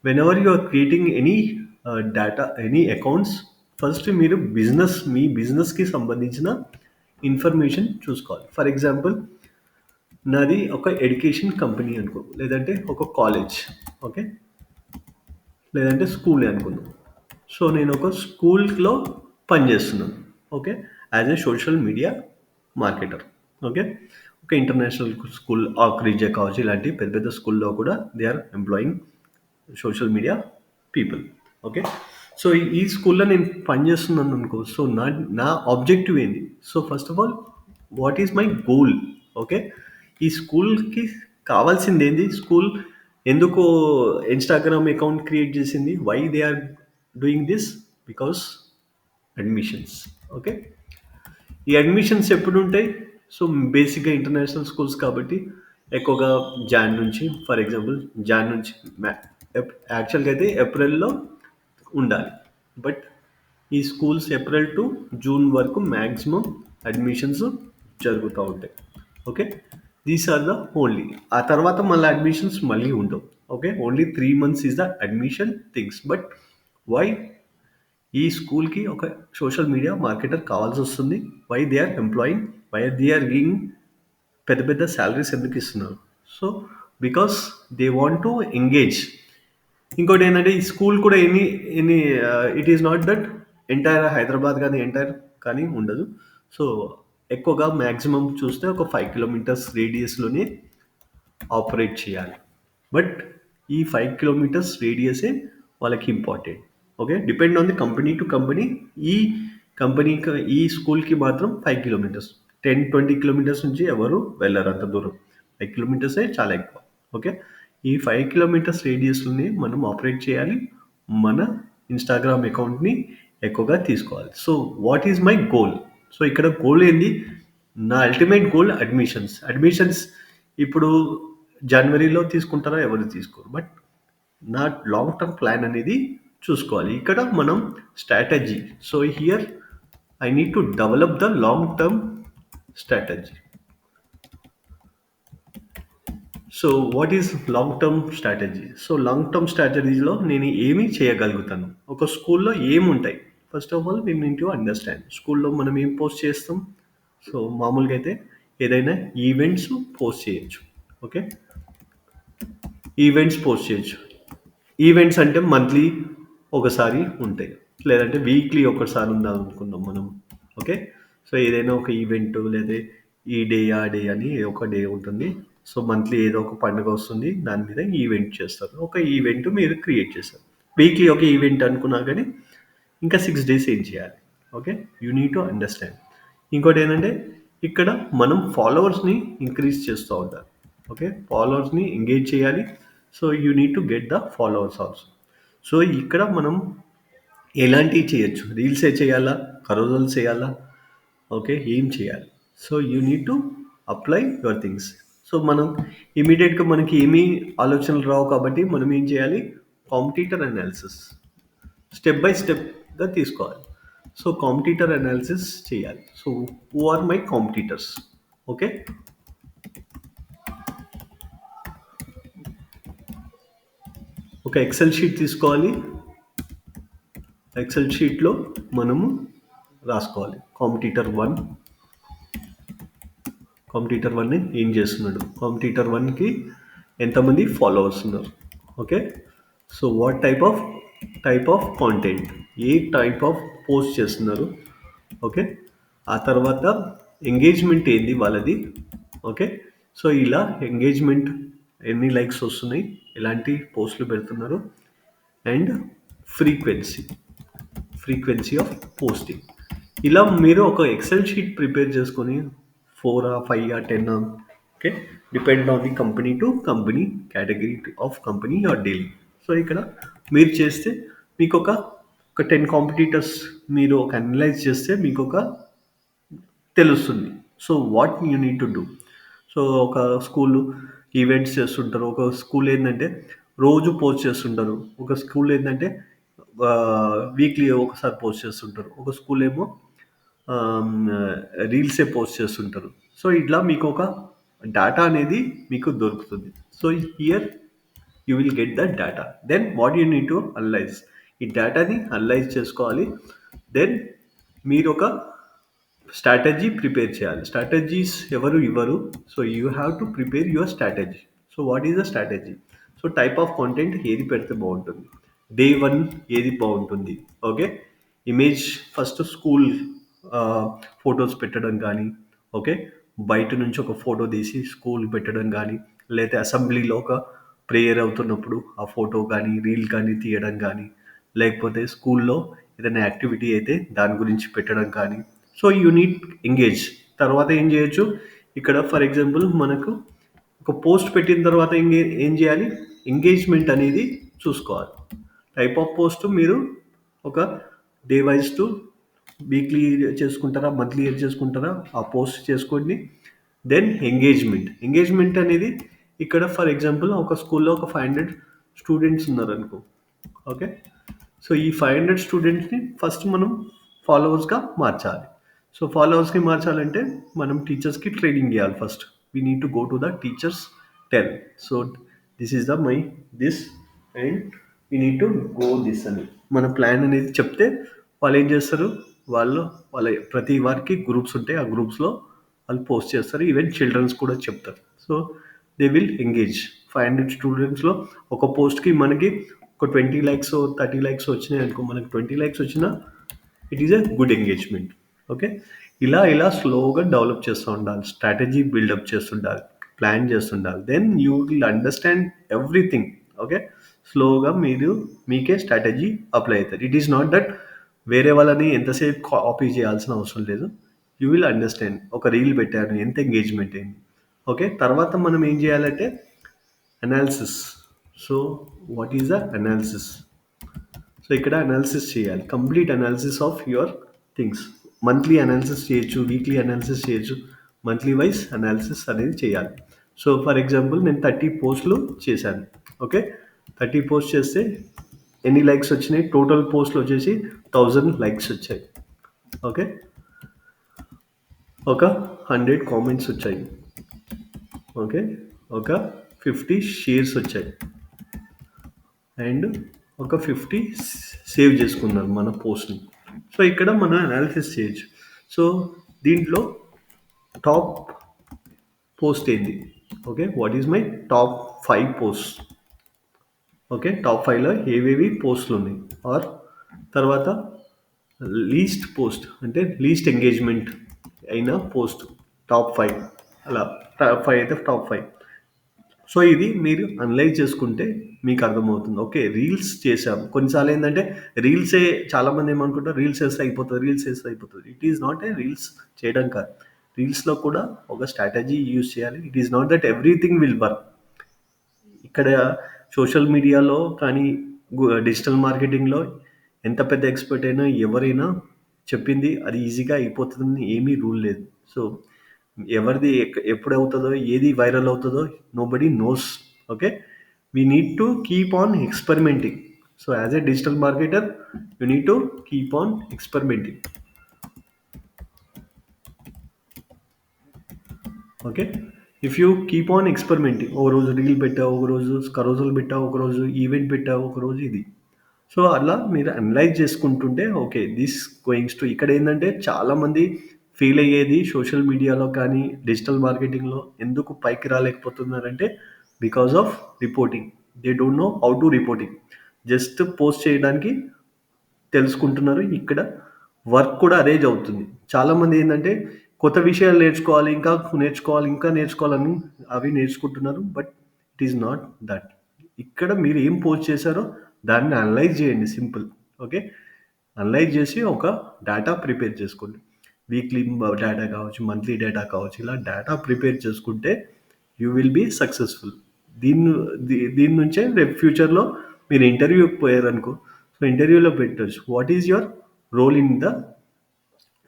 whenever you are creating any data, any accounts, first మీరు మీ బిజినెస్కి సంబంధించిన ఇన్ఫర్మేషన్ చూసుకోవాలి. ఫర్ ఎగ్జాంపుల్, నాది ఒక ఎడ్యుకేషన్ కంపెనీ అనుకో, లేదంటే ఒక కాలేజ్, ఓకే, లేదంటే స్కూల్ అనుకుందాం. సో నేను ఒక స్కూల్లో పనిచేస్తున్నాను. Okay. As a social media marketer. Okay. ఒక ఇంటర్నేషనల్ స్కూల్, ఆక్రిజే కావచ్చు, ఇలాంటి పెద్ద పెద్ద స్కూల్లో కూడా they are employing social media people. Okay. So ఈ స్కూల్లో నేను పనిచేస్తున్నాను అనుకో. సో నా ఆబ్జెక్టివ్ ఏంది? So first of all what is my goal? Okay. ఈ స్కూల్కి కావాల్సింది ఏంది? స్కూల్ ఎందుకు ఇన్స్టాగ్రామ్ అకౌంట్ క్రియేట్ చేసింది? Why they are doing this? Because admissions. Okay. ఈ అడ్మిషన్స్ ఎప్పుడు ఉంటాయి? సో బేసిక్గా ఇంటర్నేషనల్ స్కూల్స్ కాబట్టి ఎక్కువగా జాన్ నుంచి, ఫర్ ఎగ్జాంపుల్ జాన్ నుంచి యాక్చువల్గా అయితే ఏప్రిల్లో ఉండాలి. బట్ ఈ స్కూల్స్ ఏప్రిల్ టు జూన్ వరకు మ్యాక్సిమం అడ్మిషన్స్ జరుగుతూ ఉంటాయి. Okay. These are the only. ఆ తర్వాత మళ్ళీ అడ్మిషన్స్ మళ్ళీ ఉండవు. Okay. Only 3 months is the admission things. But why ఈ స్కూల్కి ఒక సోషల్ మీడియా మార్కెటర్ కావాల్సి వస్తుంది? Why they are employing, why they are giving పెద్ద పెద్ద శాలరీస్ ఎందుకు ఇస్తున్నారు? So because they want to engage. ఇంకోటి ఏంటంటే ఈ స్కూల్ కూడా ఎన్ని ఎన్ని it is not that entire Hyderabad కానీ ఎంటైర్ కానీ ఉండదు. సో ఎక్కువగా మ్యాక్సిమం చూస్తే ఒక 5 kilometers రేడియస్లోనే ఆపరేట్ చేయాలి. బట్ ఈ 5 kilometers రేడియసే వాళ్ళకి important. Okay. Depend on the company to company. ఈ కంపెనీకి, ఈ స్కూల్కి మాత్రం 5 kilometers, 10-20 kilometers నుంచి ఎవరు వెళ్ళరు అంత దూరం. 5 kilometers చాలా ఎక్కువ. ఓకే. ఈ 5 kilometers రేడియస్లోనే మనం ఆపరేట్ చేయాలి. మన ఇన్స్టాగ్రామ్ అకౌంట్ని ఎక్కువగా తీసుకోవాలి. So what is my goal? So ఇక్కడ గోల్ ఏంది? నా అల్టిమేట్ గోల్ అడ్మిషన్స్. అడ్మిషన్స్ ఇప్పుడు జనవరిలో తీసుకుంటారా? ఎవరు తీసుకోరు. బట్ నా లాంగ్ టర్మ్ ప్లాన్ అనేది చూసుకోవాలి. ఇక్కడ మనం strategy. So here I need to develop the long term strategy. So what is long term strategy? So long term స్ట్రాటజీలో నేను ఏమి చేయగలుగుతాను? ఒక స్కూల్లో ఏముంటాయి? First of all we need to understand స్కూల్లో మనం ఏం పోస్ట్ చేస్తాం. సో మామూలుగా అయితే ఏదైనా ఈవెంట్స్ పోస్ట్ చేయొచ్చు. ఓకే. ఈవెంట్స్ పోస్ట్ చేయొచ్చు. ఈవెంట్స్ అంటే మంత్లీ ఒకసారి ఉంటాయి, లేదంటే వీక్లీ ఒకసారి ఉందాం అనుకుందాం మనం. ఓకే. సో ఏదైనా ఒక ఈవెంట్, లేదా ఈ డే ఆ డే అని ఒక డే ఉంటుంది. సో మంత్లీ ఏదో ఒక పండుగ వస్తుంది, దాని మీద ఈవెంట్ చేస్తారు. ఒక ఈవెంట్ మీరు క్రియేట్ చేస్తారు. వీక్లీ ఒక ఈవెంట్ అనుకున్నా కానీ ఇంకా 6 days ఏం చేయాలి? Okay. You need to understand. ఇంకోటి ఏంటంటే ఇక్కడ మనం ఫాలోవర్స్ని ఇంక్రీజ్ చేస్తూ ఉంటారు. ఓకే. ఫాలోవర్స్ని ఎంగేజ్ చేయాలి. So you need to get the followers also. So ఇక్కడ మనం ఎలాంటివి చేయొచ్చు? రీల్సే చేయాలా? కరోజల్స్ చేయాలా? ఓకే. ఏం చేయాలి? So you need to apply your things. So మనం ఇమీడియట్గా మనకి ఏమీ ఆలోచనలు రావు కాబట్టి మనం ఏం చేయాలి? కాంపిటీటర్ అనాలిసిస్ స్టెప్ బై స్టెప్గా తీసుకోవాలి. సో కాంపిటీటర్ అనాలిసిస్ చేయాలి. So who are my competitors? Okay. ఒక ఎక్సెల్ షీట్ తీసుకోవాలి. ఎక్సెల్ షీట్లో మనము రాసుకోవాలి కాంపిటీటర్ వన్ ఏం చేస్తున్నాడు, కాంపిటీటర్ వన్కి ఎంతమంది ఫాలోవర్స్ ఉన్నారు. Okay. So what type of content, A type of post చేస్తున్నారు. ఓకే. ఆ తర్వాత ఎంగేజ్మెంట్ ఏంది వాళ్ళది. ఓకే. సో ఇలా ఎంగేజ్మెంట్ ఎన్ని లైక్స్ వస్తున్నాయి, ఎలాంటి పోస్టులు పెడుతున్నారు, and frequency. Frequency of posting. ఇలా మీరు ఒక ఎక్సెల్ షీట్ ప్రిపేర్ చేసుకొని 4 5 10 okay, depend on the company to company, category of company are dealing. So ఇక్కడ మీరు చేస్తే మీకు ఒక 10 కాంపిటీటర్స్ మీరు ఒక అనలైజ్ చేస్తే మీకు ఒక తెలుస్తుంది. So what you need to do. So ఒక స్కూల్ ఈవెంట్స్ చేస్తుంటారు, ఒక స్కూల్ ఏంటంటే రోజు పోస్ట్ చేస్తుంటారు, ఒక స్కూల్ ఏంటంటే వీక్లీ ఒకసారి పోస్ట్ చేస్తుంటారు, ఒక స్కూల్ ఏమో రీల్సే పోస్ట్ చేస్తుంటారు. సో ఇట్లా మీకు ఒక డేటా అనేది మీకు దొరుకుతుంది. So here you will get the data. Then what you need to analyse, ఈ డేటాని అనలైజ్ చేసుకోవాలి. దెన్ మీరు ఒక స్ట్రాటజీ ప్రిపేర్ చేయాలి. స్ట్రాటజీస్ ఎవరు ఇవ్వరు. So you have to prepare your strategy. So what is the strategy. So type of content ఏది పెడితే బాగుంటుంది, డే వన్ ఏది బాగుంటుంది. Okay, image first school photos పెట్టడం కానీ, ఓకే, బయట నుంచి ఒక ఫోటో తీసి స్కూల్ పెట్టడం కానీ, లేకపోతే అసెంబ్లీలో ఒక ప్రేయర్ అవుతున్నప్పుడు ఆ ఫోటో కానీ రీల్ కానీ తీయడం కానీ, లేకపోతే స్కూల్లో ఏదైనా యాక్టివిటీ అయితే దాని గురించి పెట్టడం కానీ. So you need engage. తర్వాత ఏం చేయొచ్చు, ఇక్కడ ఫర్ ఎగ్జాంపుల్ మనకు ఒక పోస్ట్ పెట్టిన తర్వాత ఏం చేయాలి, ఎంగేజ్మెంట్ అనేది చూసుకోవాలి. టైప్ ఆఫ్ పోస్ట్ మీరు ఒక డే వైజ్ టు వీక్లీ చేసుకుంటారా, మంత్లీ చేసుకుంటారా, ఆ పోస్ట్ చేసుకోండి. దెన్ ఎంగేజ్మెంట్ అనేది ఇక్కడ ఫర్ ఎగ్జాంపుల్ ఒక స్కూల్లో ఒక 500 స్టూడెంట్స్ ఉన్నారనుకో. ఓకే, సో ఈ 500 స్టూడెంట్స్ని ఫస్ట్ మనం ఫాలోవర్స్గా మార్చాలి. సో ఫాలోవర్స్కి మార్చాలంటే మనం టీచర్స్కి ట్రైనింగ్ ఇవ్వాలి. First we need to go to the teachers, tell so this is the my this and we need to go this అని మన ప్లాన్ అనేది చెప్తే వాళ్ళు ఏం చేస్తారు, వాళ్ళు వాళ్ళ ప్రతి వారికి గ్రూప్స్ ఉంటాయి, ఆ గ్రూప్స్లో వాళ్ళు పోస్ట్ చేస్తారు. ఈవెన్ చిల్డ్రన్స్ కూడా చెప్తారు. So they will engage. 500 స్టూడెంట్స్లో ఒక పోస్ట్కి మనకి ఒక 20 లైక్స్ 30 లైక్స్ వచ్చినాయి అనుకో, మనకి 20 లైక్స్ వచ్చినా it is a good engagement. Okay, ఇలా స్లోగా డెవలప్ చేస్తూ ఉండాలి, స్ట్రాటజీ బిల్డప్ చేస్తుండాలి, ప్లాన్ చేస్తుండాలి. Then you will understand everything. Okay, స్లోగా మీరు మీకే స్ట్రాటజీ అప్లై అవుతుంది. ఇట్ ఈస్ నాట్ దట్ వేరే వాళ్ళని ఎంతసేపు కాపీ చేయాల్సిన అవసరం లేదు. యూ విల్ అండర్స్టాండ్ ఒక రీల్ పెట్టారు ఎంత ఎంగేజ్మెంట్ అయింది. ఓకే, తర్వాత మనం ఏం చేయాలంటే analysis. So what is the analysis. So ఇక్కడ అనాలిసిస్ చేయాలి, complete analysis of your things. Monthly analysis చేయొచ్చు, వీక్లీ అనాలిసిస్ చేయొచ్చు, మంత్లీ వైజ్ అనాలిసిస్ అనేది చేయాలి. సో ఫర్ ఎగ్జాంపుల్ నేను 30 పోస్టులు చేశాను. ఓకే, 30 పోస్ట్ చేస్తే ఎన్ని లైక్స్ వచ్చినాయి, టోటల్ పోస్ట్లు వచ్చేసి 1000 లైక్స్ వచ్చాయి. ఓకే, ఒక 100 కామెంట్స్ వచ్చాయి. ఓకే, ఒక 50 షేర్స్ వచ్చాయి అండ్ ఒక 50 సేవ్ చేసుకున్నారు మన పోస్ట్ని. సో ఇక్కడ మనం అనాలిసిస్ చేయొచ్చు. సో దీంట్లో టాప్ పోస్ట్ ఏంది, okay, what is my top 5 post. Okay, top 5లో ఏవేవి పోస్టులు ఉన్నాయి. ఆర్ తర్వాత లీస్ట్ పోస్ట్ అంటే లీస్ట్ ఎంగేజ్మెంట్ అయిన పోస్ట్ టాప్ 5, అలా టాప్ 5 అయితే టాప్ 5. సో ఇది మీరు అనలైజ్ చేసుకుంటే మీకు అర్థమవుతుంది. ఓకే, రీల్స్ చేసాం కొన్నిసార్లు ఏంటంటే రీల్సే చాలామంది ఏమనుకుంటారు, రీల్స్ వేస్తే అయిపోతుంది, రీల్స్ వేస్తే అయిపోతుంది. It is not a reels చేయడం కాదు, రీల్స్లో కూడా ఒక స్ట్రాటజీ యూజ్ చేయాలి. It is not that everything will work. ఇక్కడ సోషల్ మీడియాలో కానీ డిజిటల్ మార్కెటింగ్లో ఎంత పెద్ద ఎక్స్పర్ట్ అయినా ఎవరైనా చెప్పింది అది ఈజీగా అయిపోతుందని ఏమీ రూల్ లేదు. సో ఎవరిది ఎప్పుడు అవుతుందో ఏది వైరల్ అవుతుందో nobody nose. Okay, we need to keep on experimenting. So as a digital marketer you need to keep on experimenting. Okay, if you keep on experimenting, ఒక రోజు రీల్ పెట్టావు, ఒక రోజు కరోజులు పెట్టావు, ఒక రోజు ఈవెంట్ పెట్టావు, ఒక రోజు ఇది. సో అలా మీరు అనలైజ్ చేసుకుంటుంటే ఓకే దిస్ గోయింగ్స్ టు. ఇక్కడ ఏంటంటే చాలామంది ఫెయిల్ అయ్యేది సోషల్ మీడియాలో కానీ డిజిటల్ మార్కెటింగ్లో ఎందుకు పైకి రాలేకపోతున్నారంటే because of reporting. They don't know how to reporting. Just post చేయడానికి తెలుసుకుంటున్నారు. ఇక్కడ వర్క్ కూడా అరేంజ్ అవుతుంది. చాలామంది ఏంటంటే కొత్త విషయాలు నేర్చుకోవాలి, ఇంకా నేర్చుకోవాలని అవి నేర్చుకుంటున్నారు. But it is not that. ఇక్కడ మీరు ఏం పోస్ట్ చేశారో దాన్ని అనలైజ్ చేయండి, సింపుల్. ఓకే, అనలైజ్ చేసి ఒక డేటా ప్రిపేర్ చేసుకోండి. వీక్లీ డేటా కావచ్చు, మంత్లీ డేటా కావచ్చు. ఇలా డేటా ప్రిపేర్ చేసుకుంటే యూ విల్ బీ సక్సెస్ఫుల్. దీన్ని దీని నుంచే రేపు ఫ్యూచర్‌లో మీరు ఇంటర్వ్యూకి పోయారనుకో, సో ఇంటర్వ్యూలో పెట్టొచ్చు. What is your role in the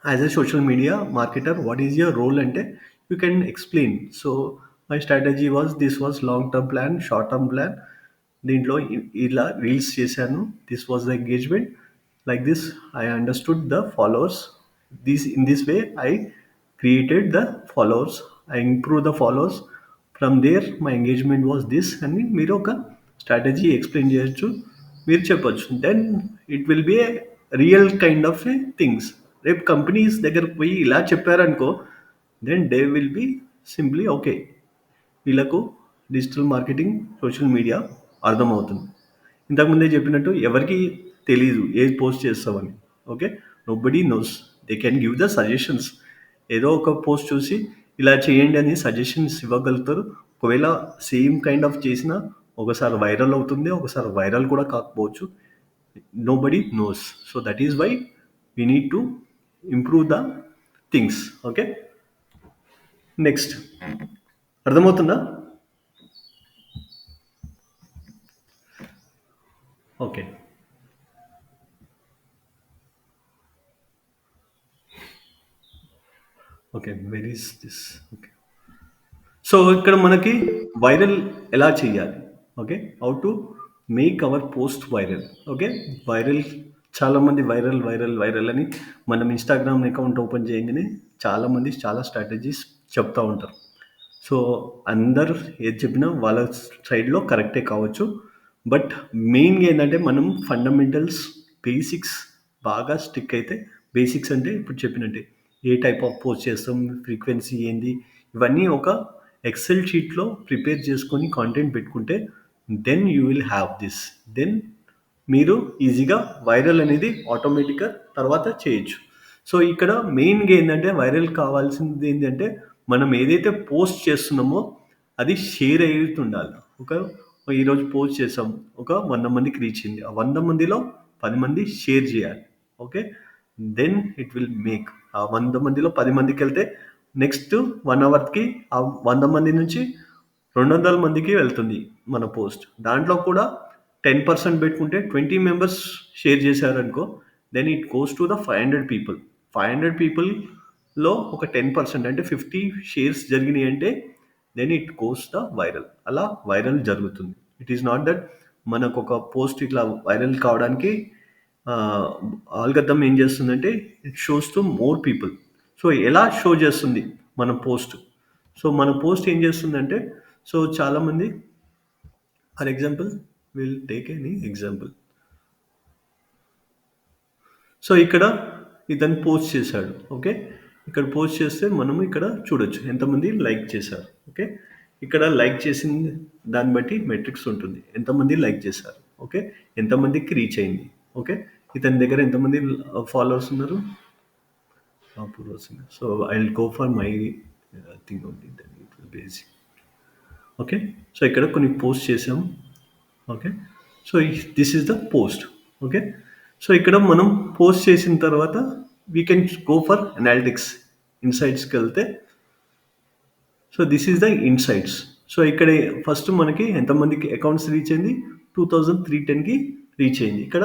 as a social media marketer, what is your role అంటే you can explain. So my strategy was this was long term plan, short term plan. దీంట్లో ఇలా రీల్స్ చేశాను. This was the engagement. Like this I understood the followers. This in this way I created the followers. I improve the followers. From there my engagement was this అని మీరు ఒక స్ట్రాటజీ ఎక్స్‌ప్లెయిన్ చేయొచ్చు. మీరు చెప్పొచ్చు. Then it will be a real kind of a things. రేపు కంపెనీస్ దగ్గరకు పోయి ఇలా చెప్పారనుకో, then they will be simply okay. వీళ్ళకు డిజిటల్ మార్కెటింగ్, సోషల్ మీడియా అర్థమవుతుంది. ఇంతకుముందే చెప్పినట్టు ఎవరికి తెలీదు ఏది పోస్ట్ చేస్తామని. Okay, nobody knows. They can give the suggestions. ఏదో ఒక పోస్ట్ చూసి ఇలా చేయండి అని సజెషన్స్ ఇవ్వగలుగుతారు. ఒకవేళ సేమ్ కైండ్ ఆఫ్ చేసినా ఒకసారి వైరల్ అవుతుంది, ఒకసారి వైరల్ కూడా కాకపోవచ్చు. Nobody knows. So that is why we need to improve the things. Okay, next. అర్థమవుతుందా? Okay. Okay, where is this? Okay. So ఇక్కడ మనకి వైరల్ ఎలా చేయాలి? Okay, how to make our post viral. Okay, viral. చాలామంది వైరల్ వైరల్ వైరల్ అని మనం ఇన్స్టాగ్రామ్ అకౌంట్ ఓపెన్ చేయగానే చాలామంది చాలా స్ట్రాటజీస్ చెప్తూ ఉంటారు. సో అందరు ఏది చెప్పినా వాళ్ళ సైడ్లో కరెక్టే కావచ్చు. బట్ మెయిన్గా ఏంటంటే మనం ఫండమెంటల్స్, బేసిక్స్ బాగా స్టిక్ అయితే, బేసిక్స్ అంటే ఇప్పుడు చెప్పినట్టే ఏ టైప్ ఆఫ్ పోస్ట్ చేస్తాం, ఫ్రీక్వెన్సీ ఏంది, ఇవన్నీ ఒక ఎక్సెల్ షీట్లో ప్రిపేర్ చేసుకొని కాంటెంట్ పెట్టుకుంటే then you will have this. దెన్ మీరు ఈజీగా వైరల్ అనేది ఆటోమేటిక్గా తర్వాత చేయొచ్చు. సో ఇక్కడ మెయిన్గా ఏంటంటే వైరల్ కావాల్సింది ఏంటంటే మనం ఏదైతే పోస్ట్ చేస్తున్నామో అది షేర్ అవుతుండాలి. ఒక ఈరోజు పోస్ట్ చేసాం, ఒక 100 మందికి రీచ్ అయింది. ఆ 100 మందిలో 10 మంది షేర్ చేయాలి. Okay, then it will make. ఆ 100 మందిలో 10 మందికి వెళ్తే నెక్స్ట్ 1 అవర్కి ఆ 100 మంది నుంచి 200 మందికి వెళ్తుంది మన పోస్ట్. దాంట్లో కూడా 10% పెట్టుకుంటే 20 మెంబర్స్ షేర్ చేశారనుకో, then it goes to the 500 people. 500 పీపుల్లో ఒక 10% అంటే 50 షేర్స్ జరిగినాయి అంటే then it goes the viral. అలా వైరల్ జరుగుతుంది. ఇట్ ఈస్ నాట్ దట్ మనకు ఒక పోస్ట్ ఇట్లా వైరల్ కావడానికి ఆల్గద్దం ఏం చేస్తుందంటే it shows to more people. So ఎలా షో చేస్తుంది మన పోస్ట్? సో మన పోస్ట్ ఏం చేస్తుందంటే, సో చాలామంది, for example will take any example. So ఇక్కడ ఇతను పోస్ట్ చేశాడు. ఓకే, ఇక్కడ పోస్ట్ చేస్తే మనము ఇక్కడ చూడొచ్చు ఎంతమంది లైక్ చేశారు. ఓకే, ఇక్కడ లైక్ చేసింది దాన్ని బట్టి మెట్రిక్స్ ఉంటుంది. ఎంతమంది లైక్ చేశారు, ఓకే, ఎంతమందికి రీచ్ అయింది. ఓకే, ఇతని దగ్గర ఎంతమంది ఫాలోవర్స్ ఉన్నారు. పూర్వ సింగ్. So I will go for my thing only, then it will basic. Okay, so ఇక్కడ కొన్ని పోస్ట్ చేసాం. Okay, so this is the post. Okay, so ఇక్కడ మనం పోస్ట్ చేసిన తర్వాత we can go for analytics. ఇన్సైట్స్కి వెళ్తే, so this is the insights. So ఇక్కడ ఫస్ట్ మనకి ఎంతమందికి అకౌంట్స్ రీచ్ అయింది, 2310కి రీచ్ అయింది. ఇక్కడ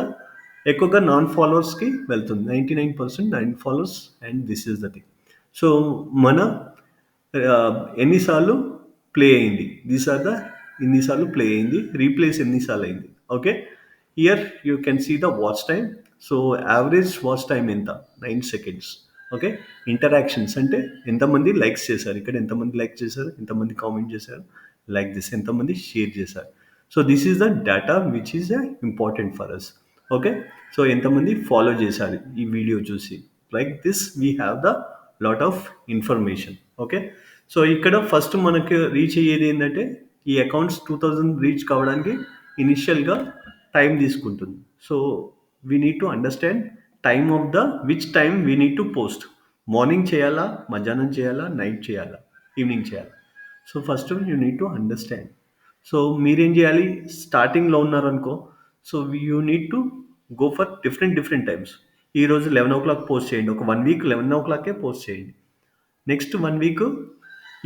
ఎక్కువగా నాన్ ఫాలోవర్స్కి వెళ్తుంది, 99% non followers. And this is the thing. So మన ఎన్నిసార్లు ప్లే అయింది, దీస్ ఆర్ ద ఎన్నిసార్లు ప్లే అయింది, రీప్లేస్ ఎన్నిసార్లు అయింది. Okay, here you can see the watch time. So average watch time ఎంత, 9 సెకండ్స్. ఓకే, ఇంటరాక్షన్స్ అంటే ఎంతమంది లైక్స్ చేశారు, ఇక్కడ ఎంతమంది లైక్ చేశారు, ఎంతమంది కామెంట్ చేశారు, లైక్ దిస్ ఎంతమంది షేర్ చేశారు. So this is the data which is important for us. Okay, so ఎంతమంది ఫాలో చేశారు ఈ వీడియో చూసి, like this we have the lot of information. Okay, so ఇక్కడ ఫస్ట్ మనకి రీచ్ అయ్యేది ఏంటంటే ఈ అకౌంట్స్ 2000 రీచ్ కావడానికి ఇనిషియల్గా టైం తీసుకుంటుంది. So we need to understand time of the which time we need to post. Morning చేయాలా, మధ్యాహ్నం చేయాలా, నైట్ చేయాలా, ఈవినింగ్ చేయాలా. So first you need to understand. So మీరేం చేయాలి, స్టార్టింగ్లో ఉన్నారనుకో, so you need to go for different different times. ఈరోజు 11:00 పోస్ట్ చేయండి. ఒక 1 వీక్ 11:00కే పోస్ట్ చేయండి. నెక్స్ట్ 1 వీక్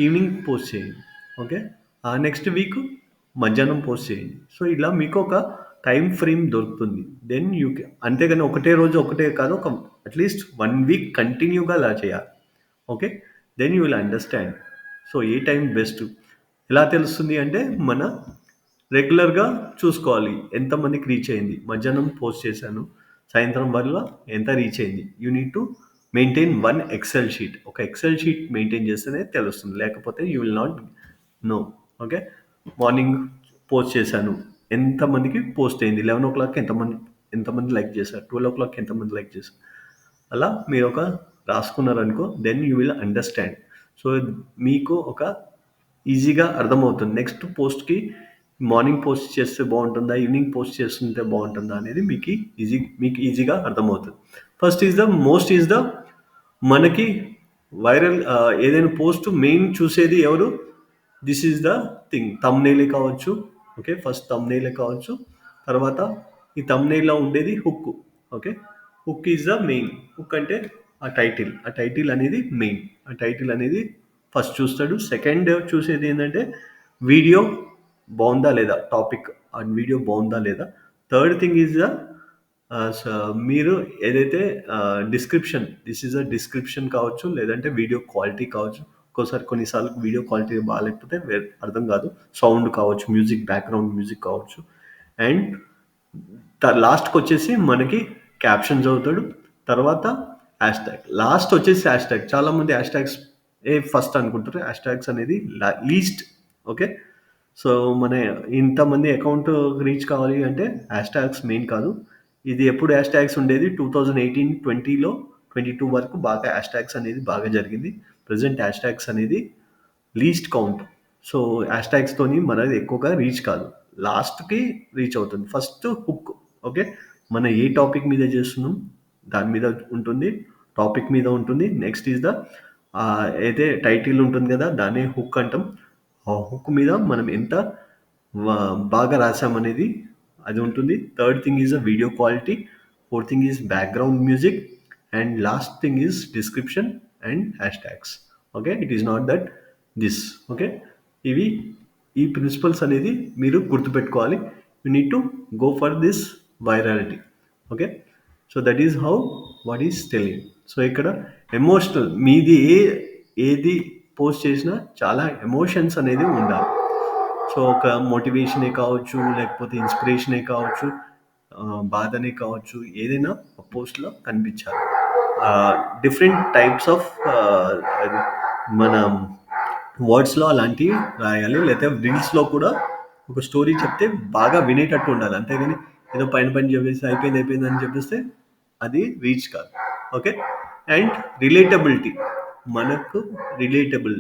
ఈవినింగ్ పోస్ట్ చేయండి. ఓకే. ఆ నెక్స్ట్ వీక్ మధ్యాహ్నం పోస్ట్ చేయండి. సో, ఇలా మీకు ఒక టైమ్ ఫ్రేమ్ దొరుకుతుంది. దెన్ యూ అంతేగాని ఒకటే రోజు ఒకటే కాదు. ఒక అట్‌లీస్ట్ 1 వీక్ కంటిన్యూగా అలా చేయాలి. Okay. Then you will understand. So, ఏ టైం బెస్ట్. ఎలా తెలుస్తుంది అంటే మన రెగ్యులర్‌గా చూసుకోవాలి. ఎంతమందికి రీచ్ అయింది. మధ్యాహ్నం పోస్ట్ చేశాను. సాయంత్రం వల్ల ఎంత రీచ్ అయింది. You need to maintain one Excel sheet. ఒక ఎక్సెల్ షీట్ మెయింటైన్ చేస్తేనే తెలుస్తుంది. లేకపోతే you will not know. Okay. Morning post చేశాను. ఎంతమందికి పోస్ట్ అయింది. 11:00కి ఎంతమంది లైక్ చేశారు. 12:00కి ఎంతమంది లైక్ చేశారు. అలా మీరు ఒక రాసుకున్నారనుకో then you will understand. So, మీకు ఒక ఈజీగా అర్థమవుతుంది. నెక్స్ట్ పోస్ట్‌కి మార్నింగ్ పోస్ట్ చేస్తే బావుంటుందా? ఈవినింగ్ పోస్ట్ చేస్తుంటే బావుంటుందా? అనేది మీకు ఈజీగా అర్థమవుతుంది. First is the most is the మనకి వైరల్ ఏదైనా పోస్ట్ మెయిన్ చూసేది ఎవరు? This is the thing. థంబ్‌నెయిలే కావచ్చు. ఓకే. ఫస్ట్ థంబ్‌నెయిలే కావచ్చు. తర్వాత ఈ థంబ్‌నెయిల్‌లో ఉండేది hook. Okay. Hook is the main. Hook అంటే ఆ టైటిల్. ఆ టైటిల్ అనేది మెయిన్. ఆ టైటిల్ అనేది ఫస్ట్ చూస్తాడు. సెకండ్ చూసేది ఏంటంటే వీడియో బాగుందా లేదా? టాపిక్ ఆ వీడియో బాగుందా లేదా? థర్డ్ థింగ్ ఈజ్ ద మీరు ఏదైతే description this is a description కావచ్చు, లేదంటే వీడియో క్వాలిటీ కావచ్చు. ఒక్కోసారి కొన్నిసార్లు వీడియో క్వాలిటీ బాగాలేకపోతే అర్థం కాదు. సౌండ్ కావచ్చు, మ్యూజిక్ బ్యాక్గ్రౌండ్ మ్యూజిక్ కావచ్చు. అండ్ లాస్ట్కి వచ్చేసి మనకి క్యాప్షన్ చదువుతాడు. తర్వాత హ్యాష్ ట్యాగ్. లాస్ట్ వచ్చేసి హ్యాష్ ట్యాగ్. చాలామంది హ్యాష్ ట్యాగ్స్ ఫస్ట్ అనుకుంటారు. హ్యాష్ ట్యాగ్స్ అనేది లీస్ట్. ఓకే. సో, మన ఇంతమంది అకౌంట్ రీచ్ కావాలి అంటే హ్యాష్ ట్యాగ్స్ మెయిన్ కాదు. ఇది ఎప్పుడు హ్యాష్ ట్యాగ్స్ ఉండేది 2018, 20లో 22 వరకు బాగా హ్యాష్ ట్యాగ్స్ అనేది బాగా జరిగింది. ప్రెజెంట్ హ్యాష్ ట్యాగ్స్ అనేది లీస్ట్ కౌంట్. సో, హ్యాష్ ట్యాగ్స్తోని మనది ఎక్కువగా రీచ్ కాదు. లాస్ట్‌కి రీచ్ అవుతుంది. First hook. ఓకే. మనం ఏ టాపిక్ మీద చేస్తున్నాం దాని మీద ఉంటుంది. టాపిక్ మీద ఉంటుంది. నెక్స్ట్ ఈజ్ ద అయితే టైటిల్ ఉంటుంది కదా! దాన్నే హుక్ అంటాం. ఆ హుక్ మీద మనం ఎంత బాగా రాసామనేది అది ఉంటుంది. Third thing is the video quality. Fourth thing is background music. And last thing is description and hash tags. Okay. It is not that this. Okay. ఇవి ఈ ప్రిన్సిపల్స్ అనేది మీరు గుర్తుపెట్టుకోవాలి. You need to go for this virality. Okay. So, that is how what is telling. So, ఇక్కడ ఎమోషనల్ మీది ఏది పోస్ట్ చేసినా చాలా ఎమోషన్స్ అనేది ఉండాలి. సో, ఒక మోటివేషనే కావచ్చు, లేకపోతే ఇన్స్పిరేషనే కావచ్చు, బాధనే కావచ్చు, ఏదైనా పోస్ట్‌లో కనిపించాలి. డిఫరెంట్ టైప్స్ ఆఫ్ అది మన వర్డ్స్‌లో అలాంటివి రాయాలి. లేతే రీల్స్‌లో కూడా ఒక స్టోరీ చెప్తే బాగా వినేటట్టు ఉండాలి. అంతేగాని ఏదో పైన పైన చెప్పేసి అయిపోయింది అని చెప్పేస్తే అది రీచ్ కాదు. ఓకే. And relatability. మనకు రిలేటబుల్.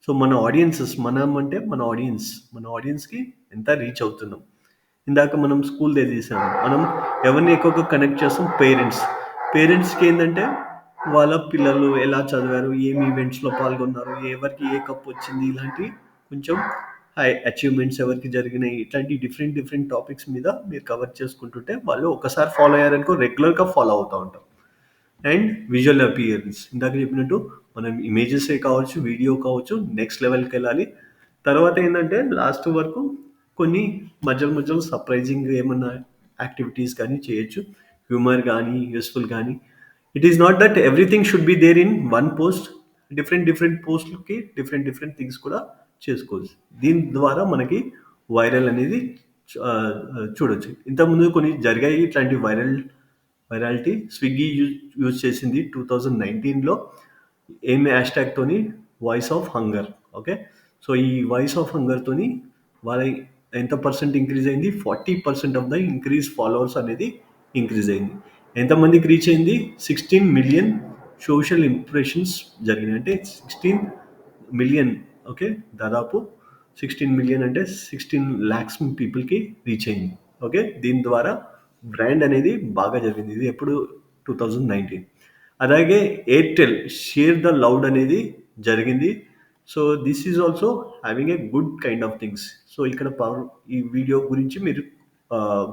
సో, మన ఆడియన్సెస్ మనం అంటే మన ఆడియన్స్. మన ఆడియన్స్‌కి ఎంత రీచ్ అవుతున్నాం. ఇందాక మనం స్కూల్‌దే తీసాము. మనం ఎవరిని ఎక్కువగా కనెక్ట్ చేస్తాం? పేరెంట్స్. పేరెంట్స్‌కి ఏందంటే వాళ్ళ పిల్లలు ఎలా చదివారు? ఏమి ఈవెంట్స్‌లో పాల్గొన్నారు? ఎవరికి ఏ కప్ వచ్చింది? ఇలాంటివి కొంచెం హై అచీవ్‌మెంట్స్ ఎవరికి జరిగినాయి? ఇట్లాంటి డిఫరెంట్ డిఫరెంట్ టాపిక్స్ మీద మీరు కవర్ చేసుకుంటుంటే వాళ్ళు ఒకసారి ఫాలో అయ్యారనుకో రెగ్యులర్‌గా ఫాలో అవుతా ఉంటారు. And visual appearance. ఇందాక చెప్పినట్టు మనం ఇమేజెసే కావచ్చు, వీడియో కావచ్చు, నెక్స్ట్ లెవెల్‌కెళ్ళాలి. తర్వాత ఏందంటే లాస్ట్ వరకు కొన్ని మధ్యలో సర్ప్రైజింగ్ ఏమన్నా యాక్టివిటీస్ కానీ చేయొచ్చు. హ్యూమర్ గానీ, యూజ్‌ఫుల్ గానీ. It is not that everything should be there in one post. Different different పోస్ట్‌లకి డిఫరెంట్ డిఫరెంట్ థింగ్స్ కూడా చేసుకోవచ్చు. దీని ద్వారా మనకి వైరల్ అనేది చూడొచ్చు. ఇంతకుముందు కొన్ని జరిగాయి ఇట్లాంటి వైరాలిటీ. స్విగ్గీ యూజ్ చేసింది 2019లో ఏం హ్యాష్ ట్యాగ్‌తోని voice of hunger. Okay. So, ఈ వాయిస్ ఆఫ్ హంగర్‌తోని వాళ్ళ ఎంత పర్సెంట్ ఇంక్రీజ్ అయింది? 40% ఆఫ్ ద ఇంక్రీజ్ ఫాలోవర్స్ అనేది ఇంక్రీజ్ అయింది. ఎంతమందికి రీచ్ అయింది? 16,000,000 సోషల్ ఇంప్రెషన్స్ జరిగినాయి. అంటే 16,000,000. ఓకే. దాదాపు 16,000,000 అంటే 16,00,000 పీపుల్‌కి రీచ్ అయింది. ఓకే. దీని ద్వారా బ్రాండ్ అనేది బాగా జరిగింది. ఇది ఎప్పుడు 2019. అలాగే ఎయిర్‌టెల్ షేర్ ద లౌడ్ అనేది జరిగింది. So, this is also having a good kind of things. So, ఇక్కడ ఈ వీడియో గురించి మీరు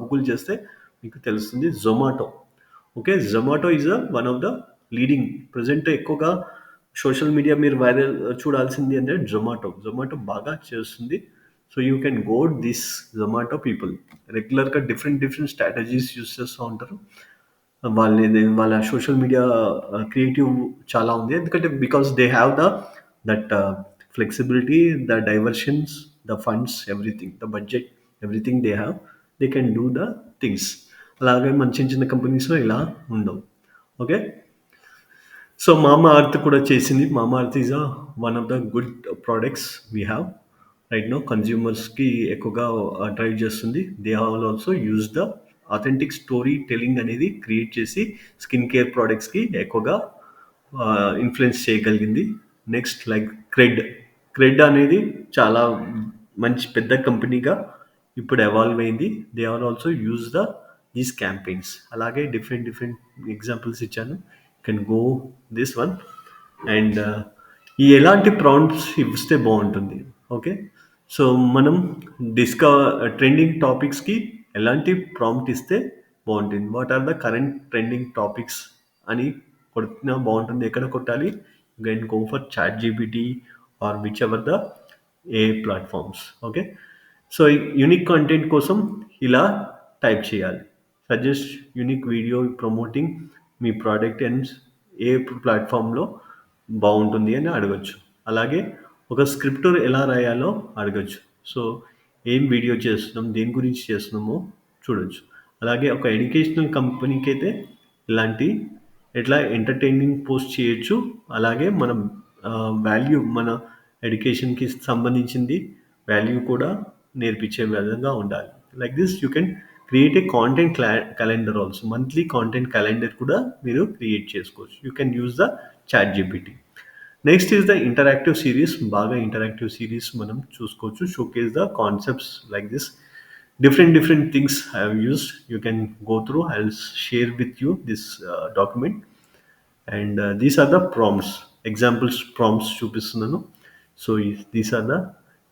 గూగుల్ చేస్తే మీకు తెలుస్తుంది. Zomato. Okay. Zomato is one of the leading present ఎక్కువగా సోషల్ మీడియా మీరు వైరల్ చూడాల్సింది అంటే జొమాటో బాగా చేస్తుంది. So you can go this Zomato people రెగ్యులర్గా డిఫరెంట్ డిఫరెంట్ స్ట్రాటజీస్ యూస్ చేస్తూ ఉంటారు. వాళ్ళ సోషల్ మీడియా క్రియేటివ్ చాలా ఉంది. ఎందుకంటే because they have that flexibility, the diversions, the funds, everything, the budget, everything they have. They can do the things. అలాగే మన చిన్న చిన్న కంపెనీస్‌లో ఇలా ఉండవు. ఓకే. సో మామా అర్త్ కూడా చేసింది. Mamaearth is one of the good products we have right now. కన్జ్యూమర్స్కి ఎక్కువగా డ్రైవ్ చేస్తుంది. They have also use the authentic storytelling అనేది క్రియేట్ చేసి స్కిన్ కేర్ ప్రోడక్ట్స్కి ఎక్కువగా ఇన్ఫ్లుయెన్స్ చేయగలిగింది. నెక్స్ట్ లైక్ క్రెడ్ అనేది చాలా మంచి పెద్ద కంపెనీగా ఇప్పుడు ఎవాల్వ్ అయింది. They are also use these campaigns. అలాగే డిఫరెంట్ డిఫరెంట్ ఎగ్జాంపుల్స్ ఇచ్చాను. Can go this one. And ఈ ఎలాంటి ప్రాంప్ట్స్ ఇస్తే బాగుంటుంది. ఓకే. సో మనం ట్రెండింగ్ టాపిక్స్కి ఎలాంటి ప్రాంప్ట్ ఇస్తే బాగుంటుంది, what are the current trending topics అని కొట్టినా బాగుంటుంది. ఎక్కడ కొట్టాలి? Can go for Chat GPT or whichever the a platforms. Okay. So unique content కోసం ఇలా టైప్ చేయాలి. సజెస్ట్ యూనిక్ వీడియో ప్రమోటింగ్ మీ ప్రోడక్ట్ అండ్ ఏ ప్లాట్ఫామ్లో బాగుంటుంది అని అడగొచ్చు. అలాగే ఒక స్క్రిప్ట్ ఎలా రాయాలో అడగొచ్చు. సో ఏం వీడియో చేస్తున్నాం, దేని గురించి చేస్తున్నామో చూడొచ్చు. అలాగే ఒక ఎడ్యుకేషనల్ కంపెనీకి అయితే ఇలాంటి ఎట్లా ఎంటర్టైనింగ్ పోస్ట్ చేయొచ్చు. అలాగే మనం వాల్యూ, మన ఎడ్యుకేషన్కి సంబంధించింది వాల్యూ కూడా నేర్పించే విధంగా ఉండాలి. Like this you can create a content calendar also. Monthly content calendar కూడా మీరు క్రియేట్ చేసుకోవచ్చు. You can use the Chat GPT. Next is the interactive series. బాగా ఇంటరాక్టివ్ సిరీస్ మనం చూసుకోవచ్చు. Showcase the concepts like this. Different things I have used. You can go through. I'll share with you this document. And these are the prompts, examples prompts చూపిస్తున్నాను. So these are the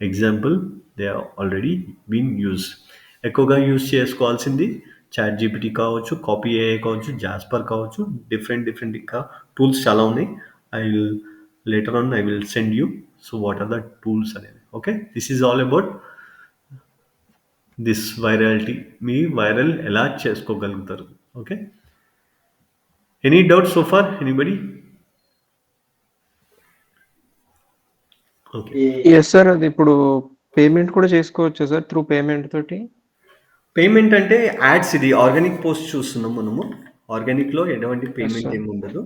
example. They are already been use. ఎక్కువగా యూజ్ చేసుకోవాల్సింది చాట్ జీపీటీ కావచ్చు, కాపీ ఏఐ కావచ్చు, జాస్పర్ కావచ్చు. డిఫరెంట్ ఇంకా టూల్స్ చాలా ఉన్నాయి. I will later on I will send you. So what are the tools అనేది. Okay. This is all about this virality. మీ వైరల్ ఎలా చేసుకోగలుగుతారు. Okay. Any doubt so far anybody? Okay.
Yes sir. అది ఇప్పుడు పేమెంట్ కూడా చేసుకోవచ్చా సార్ త్రూ పేమెంట్ తోటి?
పేమెంట్ అంటే యాడ్స్, ఇది ఆర్గానిక్ పోస్ట్ చూస్తున్నాం మనము. ఆర్గానిక్‌లో ఎటువంటి
యెస్
పేమెంట్
సార్.
ఏమి ఉండదు.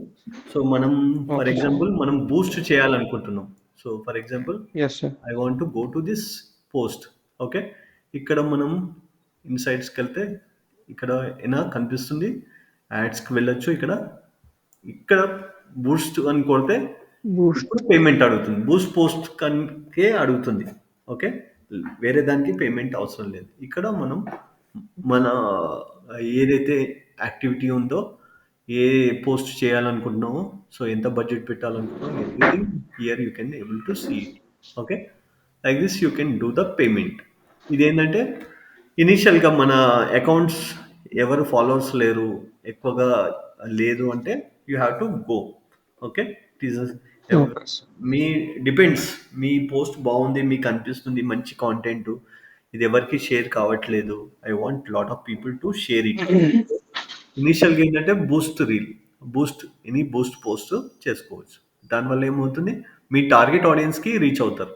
సో మనం ఫర్
ఓకే సార్.
ఎగ్జాంపుల్ మనం బూస్ట్ చేయాలనుకుంటున్నాం. So for example
yes sir.
I want to go to this post. Okay. ఇక్కడ మనం ఇన్‌సైట్స్‌కెళ్తే ఇక్కడ కనిపిస్తుంది. యాడ్స్‌కి వెళ్ళొచ్చు. ఇక్కడ బూస్ట్ అని కొడితే
బూస్ట్.
ఇప్పుడు పేమెంట్ అడుగుతుంది. బూస్ట్ పోస్ట్ కన్కే అడుగుతుంది. ఓకే. వేరే దానికి పేమెంట్ అవసరం లేదు. ఇక్కడ మనం మన ఏదైతే యాక్టివిటీ ఉందో, ఏ పోస్ట్ చేయాలనుకుంటున్నామో, సో ఎంత బడ్జెట్ పెట్టాలనుకుంటున్నామో, everything here you can able to see it. Okay. Like this you can do the payment. ఇదేంటంటే ఇనీషియల్‌గా మన అకౌంట్స్ ఎవరు ఫాలోవర్స్ లేరు, ఎక్కువగా లేదు అంటే you have to go. Okay. It is
okay sir.
Me depends. Me post బాగుంది, మీకు అనిపిస్తుంది మంచి కాంటెంట్, ఇది ఎవరికి షేర్ కావట్లేదు, I want lot of people to share it. ఇనీషియల్గా ఏంటంటే బూస్ట్ రీల్, బూస్ట్ పోస్ట్ చేసుకోవచ్చు. దానివల్ల ఏమవుతుంది, మీ టార్గెట్ ఆడియన్స్కి రీచ్ అవుతారు.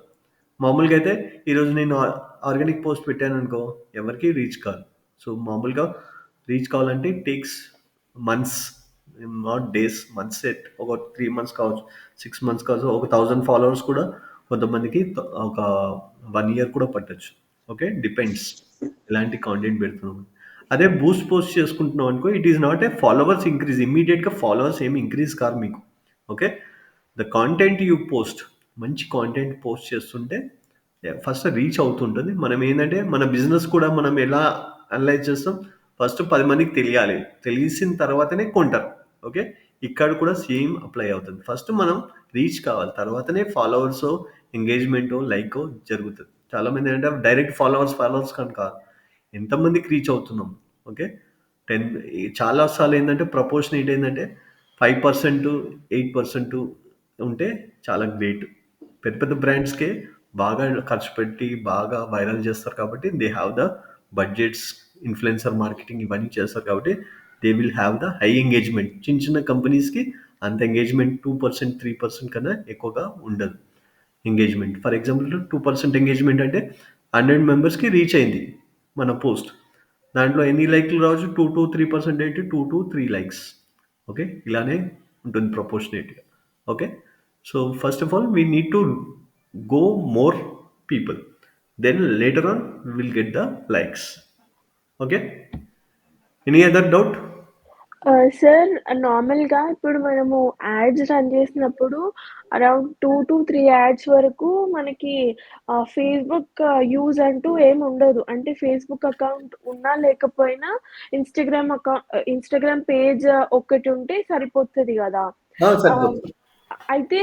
మామూలుగా అయితే ఈరోజు నేను ఆర్గానిక్ పోస్ట్ పెట్టాను అనుకో, ఎవరికి రీచ్ కాదు. సో మామూలుగా రీచ్ కావాలంటే it takes months, not days, months. Set ఒక 3 months కావచ్చు, 6 months కావచ్చు. ఒక 1000 ఫాలోవర్స్ కూడా కొంతమందికి ఒక 1 year కూడా పట్టొచ్చు. ఓకే. డిపెండ్స్ ఎలాంటి కాంటెంట్ పెడుతున్నాం. అదే బూస్ట్ పోస్ట్ చేసుకుంటున్నాం అనుకో, it is not a followers increase. ఇమ్మీడియట్గా ఫాలోవర్స్ ఏమి ఇంక్రీజ్ కారు మీకు. Okay. The content you post, మంచి కాంటెంట్ పోస్ట్ చేస్తుంటే ఫస్ట్ రీచ్ అవుతుంటుంది. మనం ఏంటంటే మన బిజినెస్ కూడా మనం ఎలా అనలైజ్ చేస్తాం, ఫస్ట్ 10 మందికి తెలియాలి, తెలిసిన తర్వాతనే కొంటారు. ఓకే. ఇక్కడ కూడా సేమ్ అప్లై అవుతుంది. ఫస్ట్ మనం రీచ్ కావాలి, తర్వాతనే ఫాలోవర్స్, ఎంగేజ్మెంట్, లైక్ జరుగుతుంది. చాలామంది ఏంటంటే డైరెక్ట్ ఫాలోవర్స్ కానీ కాదు, ఎంతమందికి రీచ్ అవుతున్నాం. ఓకే. 10 చాలా సార్లు ఏంటంటే ప్రపోర్షనేట్ ఏంటంటే 5%, 8% ఉంటే చాలా గ్రేట్. పెద్ద పెద్ద బ్రాండ్స్‌కే బాగా ఖర్చు పెట్టి బాగా వైరల్ చేస్తారు కాబట్టి they have the budgets, influencer marketing ఇవన్నీ చేస్తారు కాబట్టి they will have the high engagement. చిన్న చిన్న కంపెనీస్‌కి అంత ఎంగేజ్‌మెంట్ 2%, 3% కన్నా ఎక్కువగా ఉండదు. ఎంగేజ్‌మెంట్. ఫర్ ఎగ్జాంపుల్ 2% ఎంగేజ్‌మెంట్ అంటే 100 మెంబర్స్‌కి రీచ్ అయింది మన పోస్ట్. దాంట్లో ఎన్ని లైక్‌లు రావచ్చు? 2-3% ఏంటి 2-3 లైక్స్. ఓకే. ఇలానే ఉంటుంది ప్రపోర్షనేట్‌గా. Okay. So, first of all we need to go more people. Then later on we will get the likes. Okay. Any other doubt?
Sir నార్మల్‌గా ఇప్పుడు మనము యాడ్స్ రన్ చేసినప్పుడు అరౌండ్ 2-3 యాడ్స్ వరకు మనకి ఫేస్‌బుక్ యూజ్ అంటూ ఏముండదు. అంటే ఫేస్‌బుక్ అకౌంట్ ఉన్నా లేకపోయినా ఇన్‌స్టాగ్రామ్ పేజ్ ఒక్కటుంటే సరిపోతది గదా! ఆహ్,
సరిపోతుంది.
అయితే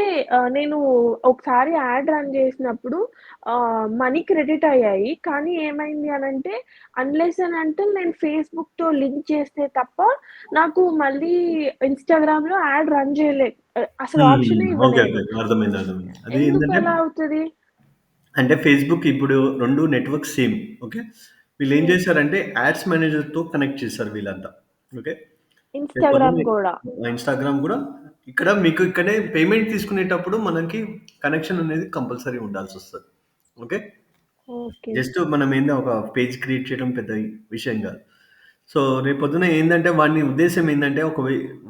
నేను ఒకసారి యాడ్ రన్ చేసినప్పుడు మనీ క్రెడిట్ అయ్యాయి. కానీ ఏమైంది అనంటే అన్‌లెస్ అండ్ అంటిల్ నేను ఫేస్‌బుక్‌తో లింక్ చేస్తే తప్ప నాకు మళ్ళీ ఇన్‌స్టాగ్రామ్‌లో యాడ్ రన్ చేయలే. అసలు ఆప్షనే
ఓకే. ఓకే.
ఇవ్వలేదు.
అర్థమైంది. అర్థమైంది. అది ఏంటంటే
ఎందుకలా అవుతది?
అంటే ఫేస్‌బుక్ ఇప్పుడు 2 నెట్‌వర్క్స్ సేమ్. ఓకే. వీళ్ళేం
హ్మ్.
చేశారంటే యాడ్స్ మేనేజర్‌తో కనెక్ట్ చేశారు వీళ్ళంతా. ఓకే.
ఇన్‌స్టాగ్రామ్
రేపొద్దున్నే
గూడా.
ఇన్‌స్టాగ్రామ్ గూడా ఇక్కడ మీకు ఇక్కడే పేమెంట్ తీసుకునేటప్పుడు మనకి కనెక్షన్ అనేది కంపల్సరీ ఉండాల్సొస్తది. ఓకే.
ఓకే.
జస్ట్ మనం ఏందో ఒక పేజ్ క్రియేట్ చేయడం పెద్ద విషయం గాదు. సో, రేపొద్దున ఏందంటే వాని ఉద్దేశ్యం ఏందంటే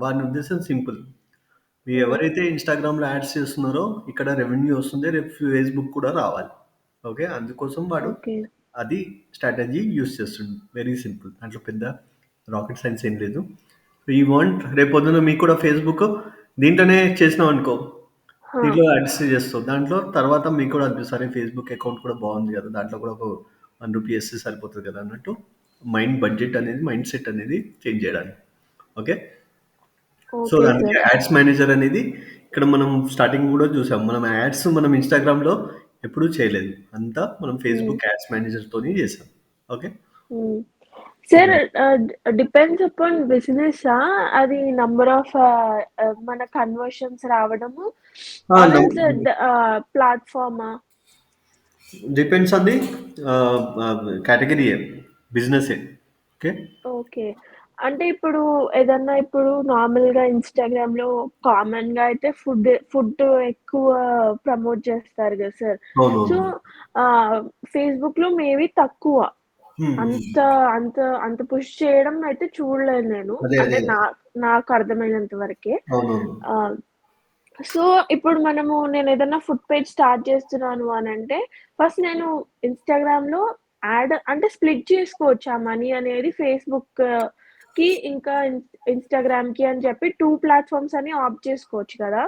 వాని ఉద్దేశ్యం సింపుల్.
హ్మ్.
ఎవరైతే ఇన్‌స్టాగ్రామ్‌లో యాడ్స్ చేస్తున్నారో ఇక్కడ రెవెన్యూ వస్తుంది. రేపు ఫేస్‌బుక్ కూడా రావాలి. ఓకే. అందుకోసం వాడు
ఓకే.
అది స్ట్రాటజీ యూజ్ చేస్తుండు. Very simple. దాంట్లో పెద్ద రాకెట్ సైన్స్ ఏం లేదు. యూ వాంట్ రేపొద్దున మీకు కూడా ఫేస్‌బుక్ దీంట్లోనే చేసినావనుకో,
ఆ!
దీంట్లో యాడ్స్ చేస్తావు. దాంట్లో తర్వాత మీకు కూడా అనిపిస్తుంది. సరే ఫేస్‌బుక్ అకౌంట్ కూడా బాగుంది కదా! దాంట్లో కూడా ఒక రూ. 1 ఎస్తే సరిపోతది కదా! అన్నట్టు మైండ్ సెట్ అనేది చేంజ్ చేయడానికి. ఓకే. సో,
ఓకే
అందుకే
సార్.
యాడ్స్ మేనేజర్ అనేది ఇక్కడ మనం స్టార్టింగ్ గూడా చూసాం. మనం ఇన్‌స్టాగ్రామ్‌లో ఎప్పుడూ చేయలేదు. అంతా మనం
హ్మ్.
ఫేస్‌బుక్ యాడ్స్ మేనేజర్‌తోని చేసాం. ఓకే.
హ్మ్. సార్
ఇలా.
డిపెండ్స్ అపాన్ బిజినెస్సా? అది నంబర్ ఆఫ్ మన కన్వర్షన్స్ రావడము
ఆ!
ఆర్
నమ్
ఎల్స్ ప్లాట్‌ఫార్మా?
డిపెండ్స్ ఆన్ ది కేటగరీయే. బిజినెసే. ఓకే.
ఓకే. అంటే ఇప్పుడు నార్మల్‌గా ఇన్‌స్టాగ్రామ్‌లో కామన్‌గా అయితే ఫుడ్ ఎక్కువ ప్రమోట్ చేస్తారు గదా సార్. సో,
అవునవును.
ఆహ్, ఫేస్‌బుక్‌లో మేబీ తక్కువ.
హ్మ్. హ్మ్.
అంత అంత అంత పుష్ చేయడం అయితే చూడలేదు నేను.
అదే.
అంటే
అదే.
నాకు అర్థమైనంత వరకే.
అవునవును.
ఆహ్, సో, ఇప్పుడు నేనేదన్నా ఫుడ్ పేజ్ స్టార్ట్ చేస్తున్నాను అనంటే, ఫస్ట్ నేను ఇన్‌స్టాగ్రామ్‌లో యాడ్ అంటే స్ప్లిట్ చేసుకోవచ్చు ఆ మనీ అనేది ఫేస్‌బుక్‌కి ఇంకా ఇన్‌స్టాగ్రామ్‌కి అని చెప్పి 2 ప్లాట్‌ఫార్మ్స్ అని ఆప్ట్ చేసుకోవచ్చు కదా!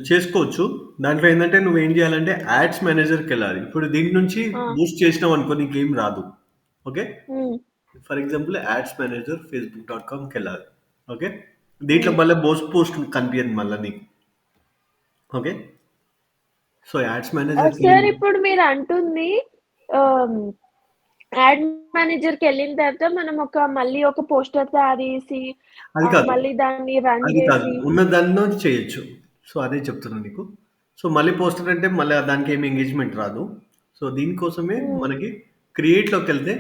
చేసుకోవచ్చు. దాంట్లో ఏందంటే నువ్వేం జేయాలంటే యాడ్స్ మేనేజర్‌కెళ్ళాలి. ఇప్పుడు దీని నుంచి
ఆ!
బూస్ట్ చేసినావనుకో నీకేం రాదు. Okay.
Hmm.
For example ads manager facebook.comకెళ్ళాలి. ఓకే. దీంట్లో
హ్మ్.
మళ్ళా పోస్ట్ కనిపియదు మళ్ళా నీకు. ఓకే. సో, యాడ్స్
సార్
మేనేజర్‌కెళ్ళిన
ఇప్పుడు మీరంటుంది ఆహ్, యాడ్ మేనేజర్‌కెళ్ళిన తర్వాత మళ్ళీ ఒక పోస్టర్ తయారు చేసి
అది కాదు.
మళ్ళీ దాన్ని రన్
అది కాదు.
జేసి
ఉన్న దానిలో చేయొచ్చు. సో, అదే చెప్తున్నా నీకు. సో, మళ్ళీ పోస్టర్ అంటే మళ్ళా దానికేమి ఎంగేజ్‌మెంట్ రాదు. సో, దీనికోసమే
హ్మ్.
మనకి క్రియేట్‌లోకెళ్తే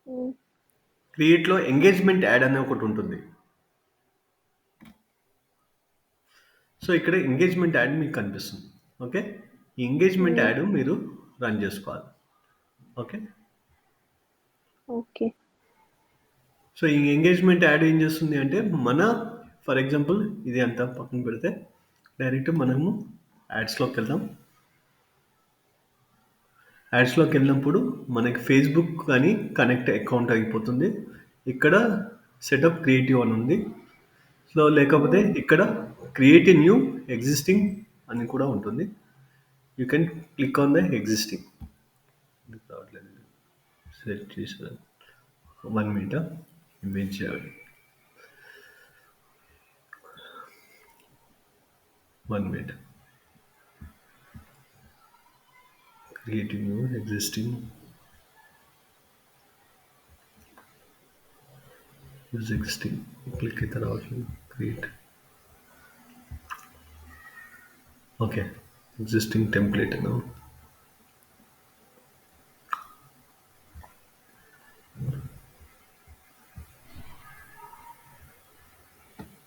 హ్మ్.
క్రియేట్‌లో ఎంగేజ్‌మెంట్ యాడ్ అని ఒకటుంటుంది. సో, ఇక్కడ ఎంగేజ్‌మెంట్ యాడ్ మీకు కనిపిస్తుంది. ఓకే. ఈ ఎంగేజ్‌మెంట్
హ్మ్.
యాడ్ మీరు రన్ జేసుకోవాలి. ఓకే.
ఓకే.
సో, ఈ ఎంగేజ్‌మెంట్ యాడ్ ఏం చేస్తుంది అంటే, ఫర్ ఎగ్జాంపుల్ ఇది అంతా పక్కన పెడితే, డైరెక్ట్ మనము యాడ్స్‌లోకెళ్దాం. యాడ్స్‌లోకెళ్ళినప్పుడు మనకి ఫేస్‌బుక్ కానీ కనెక్ట్ అకౌంట్ అయిపోతుంది. ఇక్కడ సెటప్ క్రియేటివ్ అని ఉంది. సో, లేకపోతే
హ్మ్.
ఇక్కడ క్రియేట్ ఎ న్యూ ఎగ్జిస్టింగ్ అని కూడా ఉంటుంది. You can click on the existing. Set చేసాను. 1 మినిట్ ఇమేజ్ చేయాలి. 1 minute. Create a new existing. Use existing click అయితే రావట్లేదు. క్రియేట్. ఓకే. ఎగ్జిస్టింగ్ టెంప్లేట్ ఏనా?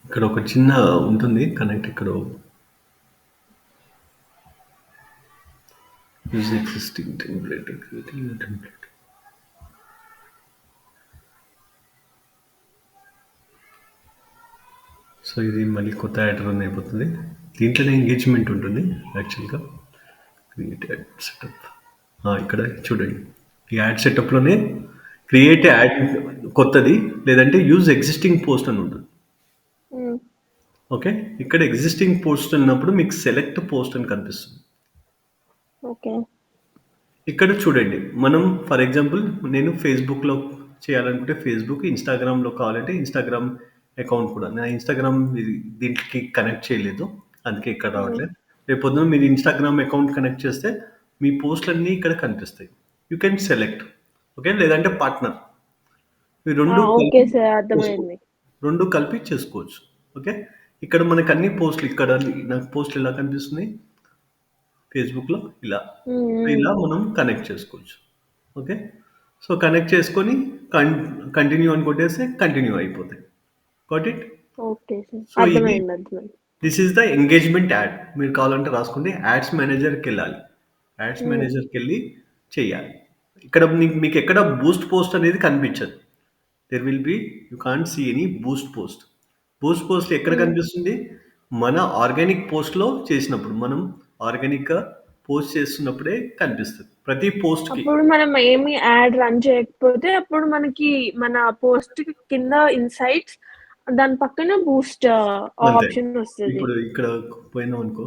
ఇక్కడ ఒక చిన్న ఉంటుంది కనెక్ట్. ఇక్కడ use existing template, creating template. So ఇది మళ్ళీ కొత్త యాడ్ రన్ అయిపోతుంది. దీంట్లోనే ఎంగేజ్మెంట్ ఉంటుంది యాక్చువల్గా. Create add setup. ఇక్కడ చూడండి, ఈ యాడ్ సెటప్లోనే క్రియేట్ యాడ్ కొత్తది, లేదంటే యూజ్ ఎగ్జిస్టింగ్ పోస్ట్ అని ఉంటుంది. ఓకే. ఇక్కడ ఎగ్జిస్టింగ్ పోస్ట్ అన్నప్పుడు మీకు సెలెక్ట్ పోస్ట్ అని కనిపిస్తుంది.
ఓకే.
ఇక్కడ చూడండి, మనం ఫర్ ఎగ్జాంపుల్ నేను ఫేస్బుక్లో చేయాలనుకుంటే ఫేస్బుక్, ఇన్స్టాగ్రామ్లో కావాలంటే ఇన్స్టాగ్రామ్ అకౌంట్ కూడా. నా ఇన్స్టాగ్రామ్ దీంట్కి కనెక్ట్ చేయలేదు, అందుకే ఇక్కడ రావట్లేదు. రేపు పొద్దున మీరు ఇన్స్టాగ్రామ్ అకౌంట్ కనెక్ట్ చేస్తే మీ పోస్టులన్నీ ఇక్కడ కనిపిస్తాయి. You can select. ఓకే. లేదంటే పార్ట్నర్, ఈ
ఓకే సార్, అర్థమైంది.
రెండు కలిపి చేసుకోవచ్చు. ఓకే. ఇక్కడ మనకు అన్ని పోస్టులు, ఇక్కడ నాకు పోస్టులు ఎలా కనిపిస్తున్నాయి ఫేస్బుక్లో, ఇలా మనం కనెక్ట్ చేసుకోవచ్చు. ఓకే. సో కనెక్ట్ చేసుకొని కంటిన్యూ అని కొట్టేస్తే కంటిన్యూ అయిపోతాయి. Got it?
Okay sir,
so
అర్థమైంది.
This is the engagement ad. మీరు కావాలంటే రాసుకుంటే యాడ్స్ మేనేజర్కి వెళ్ళాలి. యాడ్స్ మేనేజర్కి వెళ్ళి చేయాలి. ఇక్కడ మీకు ఎక్కడ బూస్ట్ పోస్ట్ అనేది కనిపించదు. There will be, you can't see any boost post. Boost post ఎక్కడ కనిపిస్తుంది? మన ఆర్గానిక్ పోస్ట్లో చేసినప్పుడు, మనం ఆర్గానిక్గా పోస్ట్ చేస్తున్నప్పుడే కనిపిస్తుంది ప్రతి పోస్ట్కి.
అప్పుడు మనం ఏమి యాడ్ రన్ చేయకపోతే అప్పుడు మనకి మన పోస్ట్ కింద ఇన్సైట్స్, దాని పక్కన బూస్ట్ ఆప్షన్ వస్తుంది.
ఇప్పుడు ఇక్కడ పోయినాం అనుకో,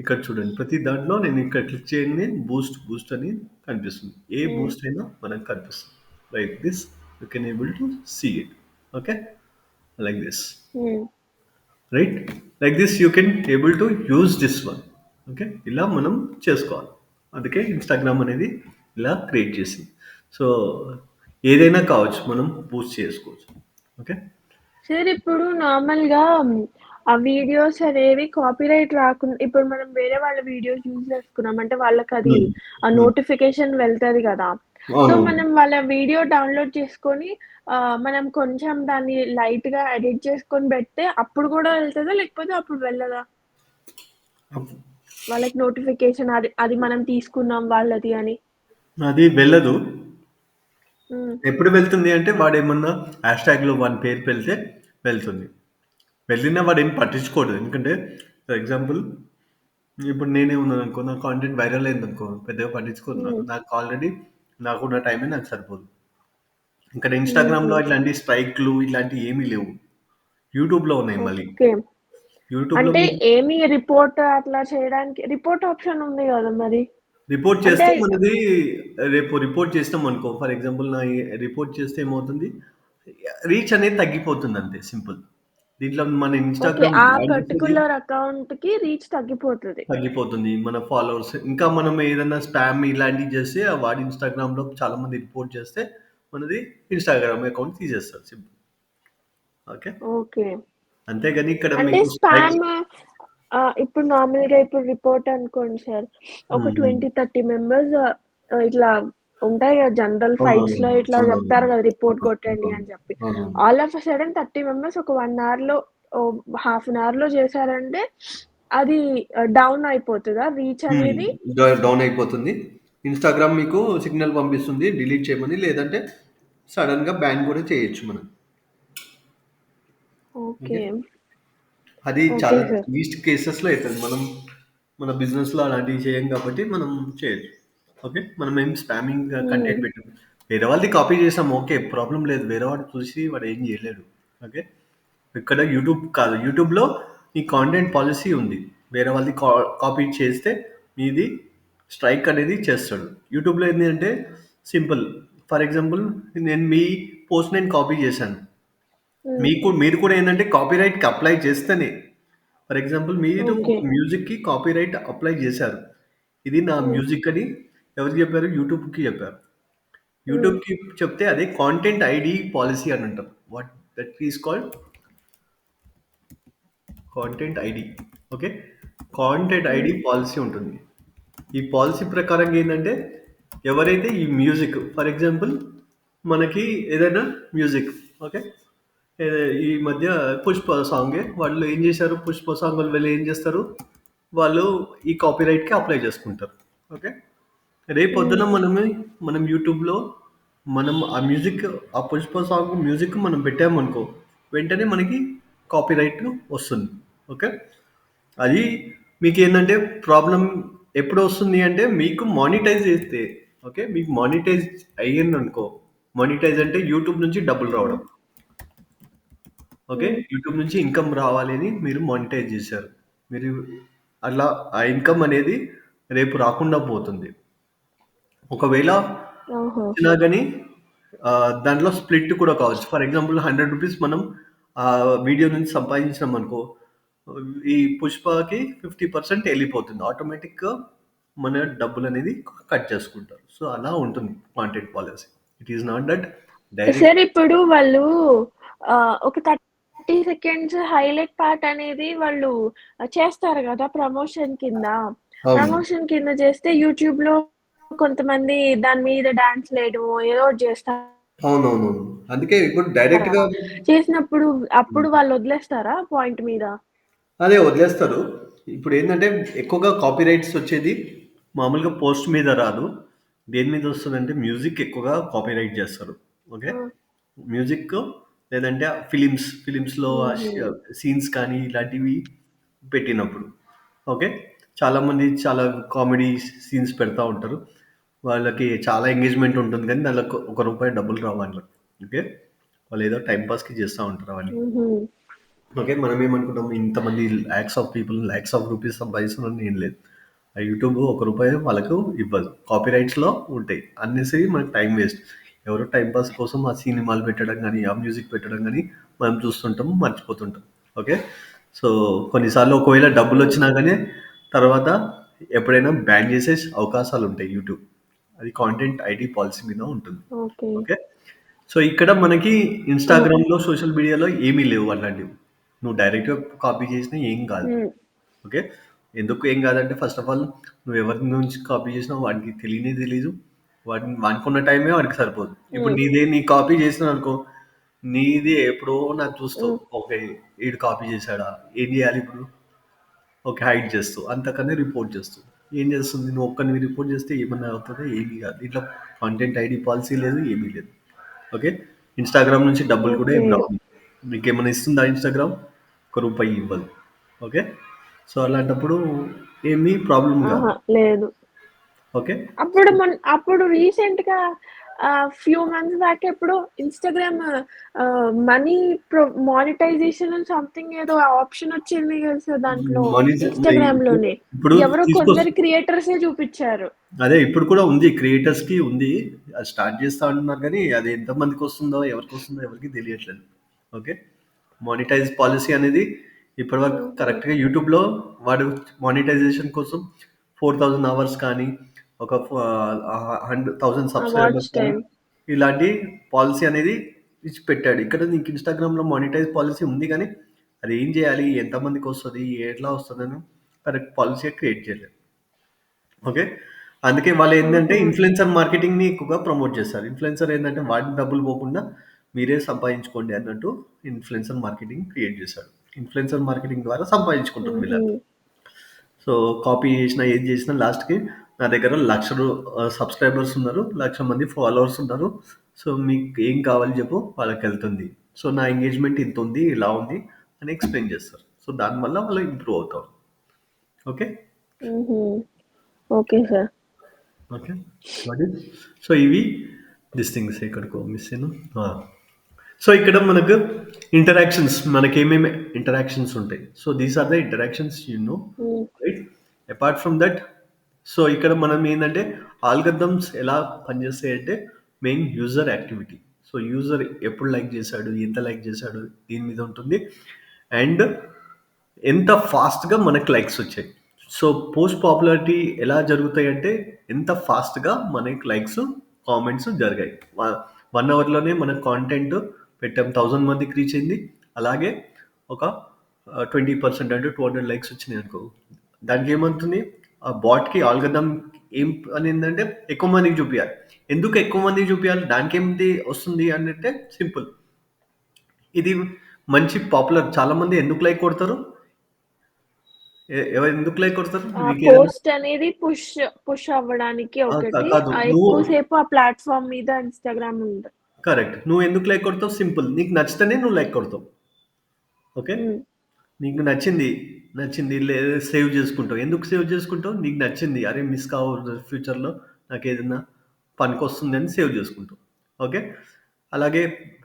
ఇక్కడ చూడండి, ప్రతి దాంట్లో నేను ఇక్కడ క్లిక్ చేయండి, బూస్ట్ అని కనిపిస్తుంది. ఏ బూస్ట్ అయినా మనకు కనిపిస్తుంది. Like this you can able to see it. Okay. Like this, right? Like this you can able to use this one. Okay. ఇలా మనం చేసుకోవాలి. అందుకే ఇన్స్టాగ్రామ్ అనేది ఇలా క్రియేట్ చేసింది. సో ఏదైనా కావచ్చు, మనం బూస్ట్ చేసుకోవచ్చు. ఓకే
సార్, ఇప్పుడు నార్మల్గా ఆ వీడియోస్ అనేవి కాపీరైట్ రాకుండా, ఇప్పుడు మనం వేరే వాళ్ళ వీడియోస్ యూజ్ చేసుకున్నాం అంటే వాళ్ళకి అది నోటిఫికేషన్ వెళ్తుంది కదా. సో మనం వాళ్ళ వీడియో డౌన్లోడ్ చేసుకొని మనం కొంచెం దాన్ని లైట్ గా ఎడిట్ చేసుకొని పెడితే అప్పుడు కూడా వెళ్తుందా, లేకపోతే అప్పుడు వెళ్ళదా వాళ్ళకి నోటిఫికేషన్? అది మనం తీసుకున్నాం వాళ్ళది అని.
అది వెళ్ళదు. ఎప్పుడు వెళ్తుంది అంటే వాడు ఏమన్నా హ్యాష్ ట్యాగ్లో వన్ పేరు వెళ్తే వెళ్తుంది. వెళ్ళినా వాడు ఏం పట్టించుకోడు. ఎందుకంటే ఫర్ ఎగ్జాంపుల్ ఇప్పుడు నేనే ఉన్నాను అనుకో, నా కాంటెంట్ వైరల్ అయింది అనుకో, పెద్దగా పట్టించుకోదు. నాకు ఆల్రెడీ నాకున్న టైమే నాకు సరిపోదు. ఇక్కడ ఇన్స్టాగ్రామ్లో ఇట్లాంటి స్ట్రైక్లు ఇట్లాంటివి ఏమీ లేవు. యూట్యూబ్లో ఉన్నాయి. మళ్ళీ యూట్యూబ్లో
అంటే ఏమి రిపోర్ట్ అట్లా చేయడానికి రిపోర్ట్ ఆప్షన్ ఉంది కదా. మరి
రిపోర్ట్ చేస్తే మనది, రేపు రిపోర్ట్ చేస్తాం అనుకో, ఫర్ ఎగ్జాంపుల్ నా రిపోర్ట్ చేస్తే ఏమవుతుంది, రీచ్ అనేది తగ్గిపోతుంది. అంతే సింపుల్. దీంట్లో మన ఇన్స్టాగ్రామ్
పర్టికులర్ అకౌంట్ కి రీచ్ తగ్గిపోతుంది,
మన ఫాలోవర్స్. ఇంకా మనం ఏదైనా స్పామ్ ఇలాంటివి చేస్తే వాడి ఇన్స్టాగ్రామ్ లో చాలా మంది రిపోర్ట్ చేస్తే మనది ఇన్స్టాగ్రామ్ అకౌంట్ తీసేస్తారు. సింపుల్. ఓకే. అంతేగాని ఇక్కడ
స్పామ్ ఇప్పుడు నార్మల్ గా ఇప్పుడు రిపోర్ట్ అనుకోండి సార్, ఒక 20-30 మెంబర్స్ ఇట్లా ఉంటాయి కదా జనరల్ ఫైట్స్ లో, ఇట్లా చెప్తారు కదా రిపోర్ట్ కొట్టండి అని చెప్పి. All of a sudden 30 members ఒక 1 hour లో, హాఫ్ అన్ అవర్ లో చేశారంటే అది డౌన్ అయిపోతుందా రీచ్ అనేది?
డౌన్ అయిపోతుంది. ఇన్స్టాగ్రామ్ మీకు సిగ్నల్ పంపిస్తుంది డిలీట్ చేయమని, లేదంటే సడన్ గా బ్యాన్ కూడా చేయొచ్చు మనం.
ఓకే.
అది చాలా లీస్ట్ కేసెస్ లో అవుతుంది. మనం మన బిజినెస్ లో అలాంటివి చేయం కాబట్టి మనం చేయొచ్చు. ఓకే. మనం ఏం స్పామింగ్ కంటెంట్ పెట్టాం, వేరే వాళ్ళది కాపీ చేసాం, ఓకే, ప్రాబ్లం లేదు. వేరే వాడు చూసి వాడు ఏం చేయలేడు. ఓకే. ఇక్కడ యూట్యూబ్ కాదు, యూట్యూబ్లో ఈ కాంటెంట్ పాలసీ ఉంది. వేరే వాళ్ళది కాపీ చేస్తే మీది స్ట్రైక్ అనేది చేస్తాడు. యూట్యూబ్లో ఏంటి అంటే సింపుల్. ఫర్ ఎగ్జాంపుల్ నేను మీ పోస్ట్ నేను కాపీ చేశాను, మీరు కూడా ఏంటంటే కాపీరైట్కి అప్లై చేస్తేనే, ఫర్ ఎగ్జాంపుల్ మీరు మ్యూజిక్కి కాపీరైట్ అప్లై చేశారు, ఇది నా మ్యూజిక్ అని ఎవరికి చెప్పారు? యూట్యూబ్కి చెప్పారు. యూట్యూబ్కి చెప్తే అదే కాంటెంట్ ఐడి పాలసీ అని అంటారు. That is called content ID. Okay, content ID policy ఉంటుంది. ఈ పాలసీ ప్రకారం ఏంటంటే ఎవరైతే ఈ మ్యూజిక్ ఫర్ ఎగ్జాంపుల్ మనకి ఏదైనా మ్యూజిక్, ఓకే, ఈ మధ్య పుష్ప సాంగే వాళ్ళు ఏం చేశారు, పుష్ప సాంగ్ వాళ్ళు ఏం చేస్తారు, వాళ్ళు ఈ కాపీరైట్కి అప్లై చేసుకుంటారు. ఓకే, రేపొద్దున మనం యూట్యూబ్లో మనం ఆ మ్యూజిక్, ఆ పుష్ప సాంగ్ మ్యూజిక్ మనం పెట్టామనుకో, వెంటనే మనకి కాపీరైట్ వస్తుంది. ఓకే, అది మీకు ఏంటంటే ప్రాబ్లం ఎప్పుడు వస్తుంది అంటే మీకు మానిటైజ్ చేస్తే. ఓకే, మీకు మానిటైజ్ అయ్యింది అనుకో, మానిటైజ్ అంటే యూట్యూబ్ నుంచి డబ్బులు రావడం. ఓకే, యూట్యూబ్ నుంచి ఇన్కమ్ రావాలి అని మీరు మానిటైజ్ చేశారు. మీరు అలా ఆ ఇన్కమ్ అనేది రేపు రాకుండా పోతుంది. ఒకవేళ
ఓహో!
వచ్చినా కానీ దాంట్లో స్ప్లిట్ కూడా కావచ్చు. ఫర్ ఎగ్జాంపుల్ 100 రూపీస్ మనం ఆ వీడియో నుంచి సంపాదించినాం అనుకో, ఈ పుష్పకి 50% వెళ్ళిపోతుంది. ఆటోమేటిక్గా మన డబ్బులు అనేది కట్ చేసుకుంటారు. సో అలా ఉంటుంది content policy. It is not that direct.
Sir ఇప్పుడు వాళ్ళు ఒక 30 సెకండ్స్ హైలైట్ పార్ట్ అనేది వాళ్ళు చేస్తారు గదా! ప్రమోషన్ కింద.
అవును,
ప్రమోషన్ కింద చేస్తే యూట్యూబ్‌లో కొంతమంది దాని మీద డాన్స్‌లేయడమో ఏదో ఒకటి చేస్తారు
అవునవునవును. అందుకే ఇప్పుడు
కదా!
డైరెక్ట్గా
చేసినప్పుడు అప్పుడు వాళ్ళు వదిలేస్తారా పాయింట్ మీద?
అదే వదిలేస్తారు. ఇప్పుడు ఏంటంటే ఎక్కువగా కాపీరైట్స్ వచ్చేది మామూలుగా పోస్ట్ మీద రాదు. దేని మీద వస్తుందంటే మ్యూజిక్ ఎక్కువగా కాపీరైట్ చేస్తారు. ఓకే,
ఆ!
మ్యూజిక్ లేదంటే ఫిలిమ్స్లో
హుహు.
సీన్స్ కానీ ఇలాంటివి పెట్టినప్పుడు. ఓకే, చాలామంది చాలా కామెడీ సీన్స్ పెడతా ఉంటారు. వాళ్ళకి చాలా ఎంగేజ్మెంట్ ఉంటుంది కానీ దానిలో ఒక రూపాయి డబ్బులు రావు అందులో. ఓకే, వాళ్ళు ఏదో టైం పాస్కి చేస్తూ ఉంటారు అవన్నీ.
హుహు.
ఓకే, మనం ఏమనుకుంటాం, ఇంతమంది lakhs of people lakhs of rupees సంపాదిస్తున్నారని ఏం లేదు. ఆ యూట్యూబ్ ఒక రూపాయి వాళ్ళకు ఇవ్వదు. కాపీరైట్స్లో ఉంటాయి అన్నేసి మనకి టైం వేస్ట్. ఎవరో టైం పాస్ కోసం ఆ సినిమాలు పెట్టడం కానీ ఆ మ్యూజిక్ పెట్టడం కానీ మనం చూస్తుంటాం, మర్చిపోతుంటాం. ఓకే, సో కొన్నిసార్లు ఒకవేళ డబ్బులు వచ్చినా కానీ తర్వాత ఎప్పుడైనా బ్యాన్ చేసే అవకాశాలు ఉంటాయి యూట్యూబ్. అది కాంటెంట్ ఐడి పాలసీ మీద ఉంటుంది.
ఓకే.
ఓకే, సో ఇక్కడ మనకి ఇన్‌స్టాగ్రామ్‌లో, సోషల్ మీడియాలో ఏమీ లేవు అలాంటివి. నువ్వు డైరెక్ట్‌గా కాపీ చేసినా ఏం కాదు.
హ్మ్.
ఓకే, ఎందుకు ఏం కాదంటే ఫస్ట్ ఆఫ్ ఆల్ నువ్వు ఎవరి నుంచి కాపీ చేసినావు వాడికి తెలియనే తెలీదు. వానికున్న టైమే వాడికి సరిపోదు. ఇప్పుడు
హ్మ్.
నీ కాపీ చేసినావు అనుకో, నీది ఎప్పుడో నాకు చూస్తావు.
హ్మ్.
ఓకే, ఈడు కాపీ చేశాడా? ఏం చేయాలి ఇప్పుడు? ఓకే, హైడ్ చేస్తూ అంతకన్నా రిపోర్ట్ చేస్తూ ఏం చేస్తుంది? నువ్వు ఒక్కరిని రిపోర్ట్ చేస్తే ఏమన్నా అవుతుందో? ఏమీ కాదు. ఇట్లా కాంటెంట్ ఐడి పాలసీ లేదు, ఏమీ లేదు. ఓకే, ఇన్‌స్టాగ్రామ్ నుంచి డబ్బులు కూడా
ఓకే.
ఏం రావు. మీకేమైనా ఇస్తుందా ఇన్‌స్టాగ్రామ్? ఒక్క రూపాయి ఇవ్వదు. ఓకే, సో అలాంటప్పుడు ఏమీ ప్రాబ్లమ్ కాదు.
ఆహా! లేదు.
ఓకే,
అప్పుడు రీసెంట్‌గా ఫ్యూ మంత్స్ బ్యాక్ ఎప్పుడో ఇన్‌స్టాగ్రామ్ మనీ మానిటైజేషన్ అని సంథింగ్ ఏదో ఆప్షన్ వచ్చింది కదా సార్ దాంట్లో
మానిటర్
ఇన్‌స్టాగ్రామ్‌లోనే.
ఇప్పుడు
ఎవరో కొందరు క్రియేటర్సే చూపిచ్చారు.
అదే ఇప్పుడు కూడా ఉంది, క్రియేటర్స్‌కి ఉంది. అది స్టార్ట్ చేస్తా అంటున్నారు కానీ అది ఎంతమందికి వస్తుందో, ఎవరికి వస్తుందో ఎవరికీ తెలియట్లేదు. ఓకే, మానిటైజ్ పాలసీ అనేది ఇప్పటివరకు
హుహు.
కరెక్ట్‌గా యూట్యూబ్‌లో వాడు మానిటైజేషన్ కోసం 4000 అవర్స్ కానీ, ఒక 1000
ఆ! వాచ్
సబ్స్క్రైబర్స్ కానీ
టైమ్.
ఇలాంటి పాలసీ అనేది ఇచ్చి పెట్టాడు. ఇక్కడ నీకు ఇన్‌స్టాగ్రామ్‌లో మానిటైజ్ పాలసీ ఉంది కానీ అది ఏం చేయాలి? ఎంతమందికి వస్తది? ఎట్లా వస్తదని కరెక్ట్ పాలసీ క్రియేట్ చేయలేదు. ఓకే, అందుకే వాళ్ళేందంటే
ఆహా!
ఇన్‌ఫ్లుయెన్సర్ మార్కెటింగ్‌ని ఎక్కువగా ప్రమోట్ చేస్తారు. ఇన్‌ఫ్లుయెన్సర్ ఏందంటే వాడి డబ్బులు పోకుండా మీరే సంపాదించుకోండి అన్నట్టు ఇన్‌ఫ్లుయెన్సర్ మార్కెటింగ్ క్రియేట్ చేశాడు. ఇన్‌ఫ్లుయెన్సర్ మార్కెటింగ్ ద్వారా సంపాదించుకుంటారు
హుహు.
వీళ్ళంతా. సో కాపీ చేసినా, ఏది చేసినా లాస్ట్‌కి నా దగ్గర సబ్స్క్రైబర్స్ ఉన్నారు. 1,00,000 మంది ఫాలోవర్స్ ఉన్నారు. సో మీకు ఏం కావాలి చెప్పు వాళ్ళకెళ్తుంది. సో నా ఎంగేజ్‌మెంట్ ఇంతుంది, ఇలా ఉంది అని ఎక్స్‌ప్లెయిన్ చేస్తారు. సో దానివల్ల వాళ్ళు ఇంప్రూవ్ అవుతారు. ఓకే.
హుహు. Okay sir.
Okay, got it. So ఇవి థింగ్స్ ఎక్కడికో మిస్ అయ్యాను. సో ఇక్కడ మనకు ఇంటరాక్షన్స్, మనకేమేమి ఇంటరాక్షన్స్ ఉంటాయి. So these are the interactions
hmm.
Right. Apart from that, so ఇక్కడ మనం ఏంటంటే ఆల్గరిథమ్స్ ఎలా పనిచేస్తాయంటే main user activity. So user ఎప్పుడు లైక్ చేశాడు, ఎంత లైక్ చేశాడు, దీని మీద ఉంటుంది. అండ్ ఎంత ఫాస్ట్‌గా మనకు లైక్స్ వచ్చాయి. సో పోస్ట్ పాపులారిటీ ఎలా జరుగుతాయంటే ఎంత ఫాస్ట్‌గా మనకి లైక్స్, కామెంట్స్ జరిగాయి. 1 అవర్‌లోనే మన కాంటెంట్ పెట్టాం 1000 మందికి రీచ్ అయింది. అలాగే ఒక 20% అంటే 200 లైక్స్ వచ్చినాయి అనుకో, దానికి ఏమవుతుంది, ఆ బాట్కి ఆల్గదమ్ ఏం అనిందంటే ఎక్కువ మందికి చూపించాలి. ఎందుకు ఎక్కువ మందికి చూపించాలి, దానికి ఏంటి వస్తుంది అని అంటే సింపుల్, ఇది మంచి పాపులర్, చాలా మంది ఎందుకు లైక్ కొడతారు, ఎవరు ఎందుకు లైక్ కొడతారు, మీకు ఏదైనా
పోస్ట్ అనేది పుష్ అవ్వడానికి ఒకటి.
కాదు, నువ్వు
ఎక్కువసేపు ఆ ప్లాట్ఫామ్ మీద ఇన్స్టాగ్రామ్ ఉంది.
కరెక్ట్, నువ్వు ఎందుకు లైక్ కొడతావు, సింపుల్, నీకు నచ్చితేనే నువ్వు లైక్ కొడతావు. ఓకే, నీకు నచ్చింది సేవ్ చేసుకుంటావు. ఎందుకు సేవ్ చేసుకుంటావు, నీకు నచ్చింది, అరే మిస్ కావద్దు ఫ్యూచర్లో నాకు ఏదైనా పనికి వస్తుంది అని సేవ్ చేసుకుంటావు. ఓకే, అలాగే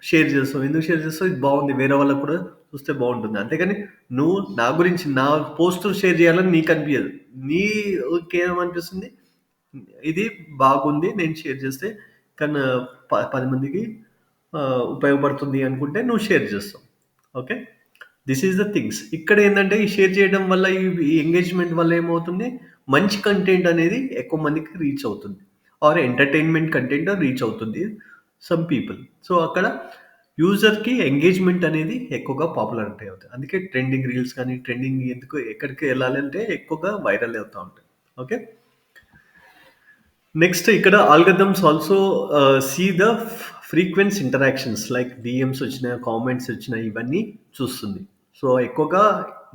షేర్ చేస్తావు. ఎందుకు షేర్ చేస్తావు, ఇది బాగుంది, వేరే వాళ్ళకు కూడా చూస్తే బాగుంటుంది. అంతేగాని నువ్వు నా గురించి నా పోస్ట్ షేర్ చేయాలని నీకు అనిపించదు, నీకేమనిపిస్తుంది, ఇది బాగుంది నేను షేర్ చేస్తే కానీ 10 మందికి ఉపయోగపడుతుంది అనుకుంటే నువ్వు షేర్ చేస్తావు. Okay, this is the things. ఇక్కడ ఏంటంటే ఈ షేర్ చేయడం వల్ల, ఈ ఎంగేజ్మెంట్ వల్ల ఏమవుతుంది, మంచి కంటెంట్ అనేది ఎక్కువ మందికి రీచ్ అవుతుంది, ఆర్ ఎంటర్టైన్మెంట్ కంటెంట్ రీచ్ అవుతుంది సమ్ పీపుల్. సో అక్కడ యూజర్కి ఎంగేజ్మెంట్ అనేది ఎక్కువగా పాపులారిటీ అవుతుంది. అందుకే ట్రెండింగ్ రీల్స్ కానీ ట్రెండింగ్ ఎందుకు ఎక్కడికి వెళ్ళాలంటే ఎక్కువగా వైరల్ అవుతూ ఉంటాయి. ఓకే, నెక్స్ట్ ఇక్కడ algorithms also see the frequency interactions, like DMs వచ్చిన, కామెంట్స్ వచ్చిన, ఇవన్నీ చూస్తుంది. సో ఎక్కువగా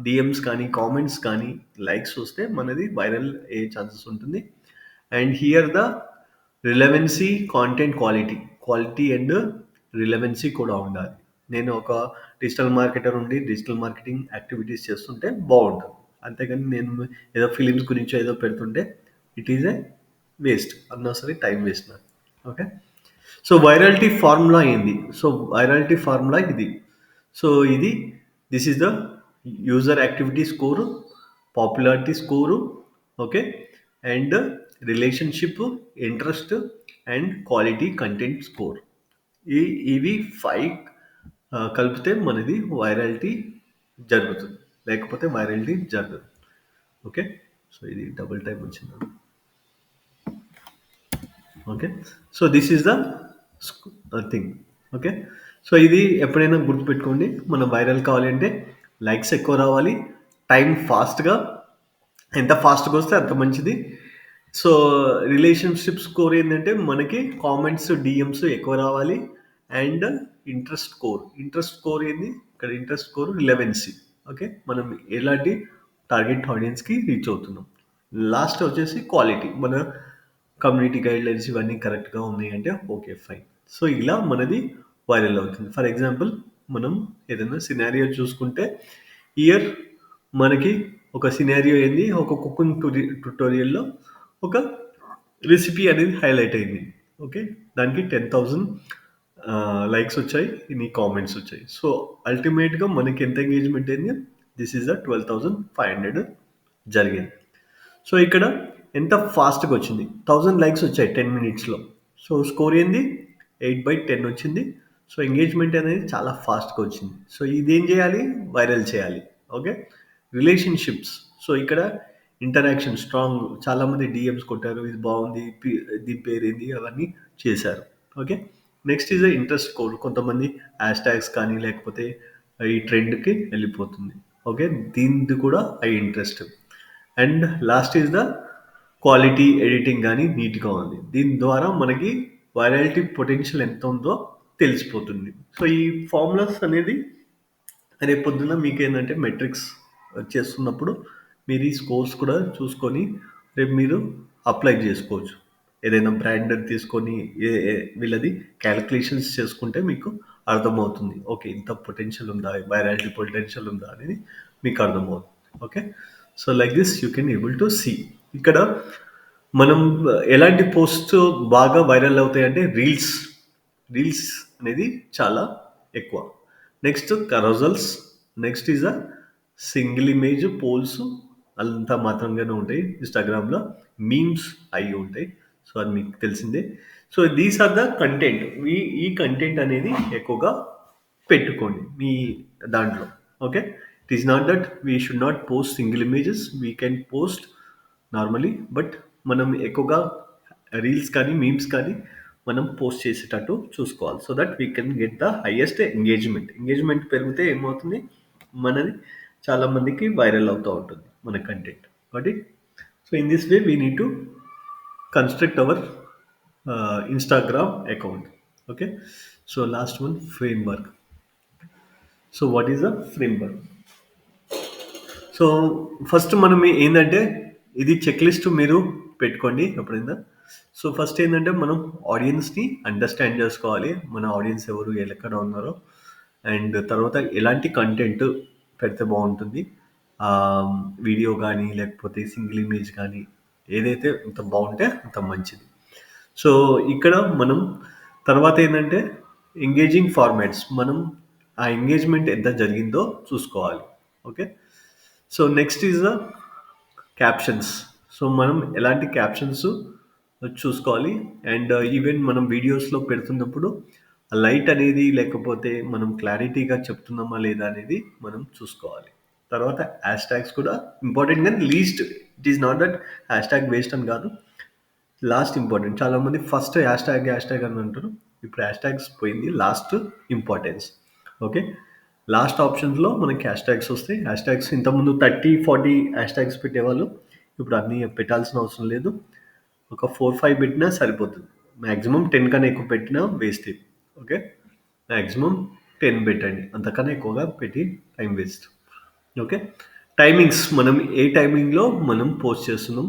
డిఎమ్స్ కానీ కామెంట్స్ కానీ లైక్స్ వస్తే మనది వైరల్ అయ్యే ఛాన్సెస్ ఉంటుంది. And here the relevancy, content quality and relevancy కూడా ఉండాలి. నేను ఒక డిజిటల్ మార్కెటర్ ఉండి డిజిటల్ మార్కెటింగ్ యాక్టివిటీస్ చేస్తుంటే బాగుంటుంది. అంతేగాని నేను ఏదో ఫిలిమ్స్ గురించి ఏదో పెడుతుంటే ఇట్ ఈజ్ ఏ వేస్ట్, అన్నసరి టైం వేస్ట్ నాకు. ఓకే, సో వైరాలిటీ ఫార్ములా ఏంది, సో వైరాలిటీ ఫార్ములా ఇది. సో ఇది this is the user activity score, popularity score, okay, and relationship, interest and quality content score. ఇవి 5 కలిపితే మనది వైరాలిటీ జరుగుతుంది, లేకపోతే వైరాలిటీ జరగదు. ఓకే, సో ఇది డబుల్ టైం వచ్చింది. Okay, so this is the thing. Okay, so ఇది ఎప్పుడైనా గుర్తుపెట్టుకోండి, మనం వైరల్ కావాలి అంటే లైక్స్ ఎక్కువ రావాలి, టైం ఫాస్ట్గా, ఎంత ఫాస్ట్గా వస్తే అంత మంచిది. సో రిలేషన్షిప్ స్కోర్ ఏంటంటే మనకి కామెంట్స్ డిఎమ్స్ ఎక్కువ రావాలి. అండ్ ఇంట్రెస్ట్ స్కోర్ ఏంది, ఇక్కడ ఇంట్రెస్ట్ స్కోర్ రిలవెన్సీ. ఓకే, మనం ఎలాంటి టార్గెట్ ఆడియన్స్కి రీచ్ అవుతున్నాం. లాస్ట్ వచ్చేసి క్వాలిటీ, మన కమ్యూనిటీ గైడ్లైన్స్ ఇవన్నీ కరెక్ట్గా ఉన్నాయి అంటే ఓకే ఫైన్. సో ఇలా మనది వైరల్ అవుతుంది. ఫర్ ఎగ్జాంపుల్ మనం ఏదైనా సినారియో చూసుకుంటే, ఇయర్ మనకి ఒక సినారియో ఏంది, ఒక కుకింగ్ ట్యుటోరియల్లో ఒక రెసిపీ అనేది హైలైట్ అయింది. ఓకే, దానికి 10,000 లైక్స్ వచ్చాయి, ఇన్ని కామెంట్స్ వచ్చాయి. సో అల్టిమేట్గా మనకి ఎంత ఎంగేజ్మెంట్ అయింది, దిస్ ఈజ్ ద 12,500 జరిగింది. సో ఇక్కడ ఎంత ఫాస్ట్గా వచ్చింది, 1000 లైక్స్ వచ్చాయి 10 మినిట్స్లో. సో స్కోర్ ఏంది 8/10 వచ్చింది. సో ఎంగేజ్మెంట్ అనేది చాలా ఫాస్ట్గా వచ్చింది. సో ఇదేం చేయాలి, వైరల్ చేయాలి. ఓకే, రిలేషన్షిప్స్, సో ఇక్కడ ఇంటరాక్షన్ స్ట్రాంగ్, చాలామంది డిఎమ్స్ కొట్టారు, ఇది బాగుంది, దీని పేరు ఏంది, అవన్నీ చేశారు. Okay, next is the interest score, కొంతమంది హ్యాష్ ట్యాగ్స్ కానీ లేకపోతే ఈ ట్రెండ్కి వెళ్ళిపోతుంది. ఓకే, దీనిది కూడా I interest. And last is the quality, editing కానీ నీట్గా ఉంది. దీని ద్వారా మనకి వైరాలిటీ పొటెన్షియల్ ఎంత ఉందో తెలిసిపోతుంది. సో ఈ ఫార్ములాస్ అనేది రేపు పొద్దున్న మీకు ఏంటంటే మెట్రిక్స్ చేస్తున్నప్పుడు మీరు ఈ స్కోర్స్ కూడా చూసుకొని రేపు మీరు అప్లై చేసుకోవచ్చు. ఏదైనా బ్రాండ్ తీసుకొని వీళ్ళది క్యాలిక్యులేషన్స్ చేసుకుంటే మీకు అర్థమవుతుంది, ఓకే ఇంత పొటెన్షియల్ ఉందా, వైరాలిటీ పొటెన్షియల్ ఉందా అనేది మీకు అర్థమవుతుంది. Okay, so like this you can able to see. ఇక్కడ మనం ఎలాంటి పోస్ట్ బాగా వైరల్ అవుతాయి అంటే రీల్స్ అనేది చాలా ఎక్కువ. Next carousels, next is a single image polls అంతా మాత్రంగానే ఉంటాయి. ఇన్స్టాగ్రామ్లో మీమ్స్ అవి ఉంటాయి, సో అది మీకు తెలిసిందే. So these are the content, ఈ కంటెంట్ అనేది ఎక్కువగా పెట్టుకోండి మీ దాంట్లో. Okay, it is not that we should not post single images, we can post normally, but మనం ఎక్కువగా రీల్స్ కానీ మీమ్స్ కానీ మనం పోస్ట్ చేసేటట్టు చూసుకోవాలి. So that we can get the highest engagement పెరిగితే ఏమవుతుంది, మనది చాలా మందికి వైరల్ అవుతూ ఉంటుంది మన కంటెంట్. కాబట్టి so in this way we need to construct our Instagram account. Okay, so last one, framework. So what is a framework? So first మనం ఏంటంటే, ఇది చెక్ లిస్ట్ మీరు పెట్టుకోండి ఎప్పుడైనా. సో ఫస్ట్ ఏంటంటే మనం ఆడియన్స్ని అండర్స్టాండ్ చేసుకోవాలి, మన ఆడియన్స్ ఎవరు, ఎక్కడ ఉన్నారో, అండ్ తర్వాత ఎలాంటి కంటెంట్ పెడితే బాగుంటుంది, వీడియో కానీ లేకపోతే సింగిల్ ఇమేజ్ కానీ, ఏదైతే అంత బాగుంటే అంత మంచిది. సో ఇక్కడ మనం తర్వాత ఏంటంటే ఎంగేజింగ్ ఫార్మాట్స్, మనం ఆ ఎంగేజ్మెంట్ ఎంత జరిగిందో చూసుకోవాలి. Okay, so next is the captions. So మనం ఎలాంటి క్యాప్షన్స్ చూసుకోవాలి, అండ్ ఈవెన్ మనం వీడియోస్లో పెడుతున్నప్పుడు లైట్ అనేది లేకపోతే మనం క్లారిటీగా చెప్తున్నామా లేదా అనేది మనం చూసుకోవాలి. తర్వాత హ్యాష్ ట్యాగ్స్ కూడా ఇంపార్టెంట్, కానీ least. It is not that hash tag waste అని కాదు, లాస్ట్ ఇంపార్టెంట్. చాలామంది ఫస్ట్ హ్యాష్ ట్యాగ్ అని అంటారు, ఇప్పుడు హ్యాష్ ట్యాగ్స్ పోయింది, లాస్ట్ ఇంపార్టెన్స్. ఓకే, లాస్ట్ ఆప్షన్స్లో మనకి హ్యాష్ ట్యాగ్స్ వస్తాయి. హ్యాష్ ట్యాగ్స్ ఇంతకుముందు 30-40 హ్యాష్ ట్యాగ్స్ పెట్టేవాళ్ళు, ఇప్పుడు అన్నీ పెట్టాల్సిన అవసరం లేదు, ఒక 4-5 పెట్టినా సరిపోతుంది. మ్యాక్సిమం 10 కన్నా ఎక్కువ పెట్టినా వేస్ట్. ఓకే, మ్యాక్సిమం 10 పెట్టండి, అంతకన్నా ఎక్కువగా పెట్టి టైం వేస్ట్. ఓకే, టైమింగ్స్, మనం ఏ టైమింగ్లో మనం పోస్ట్ చేస్తున్నాం,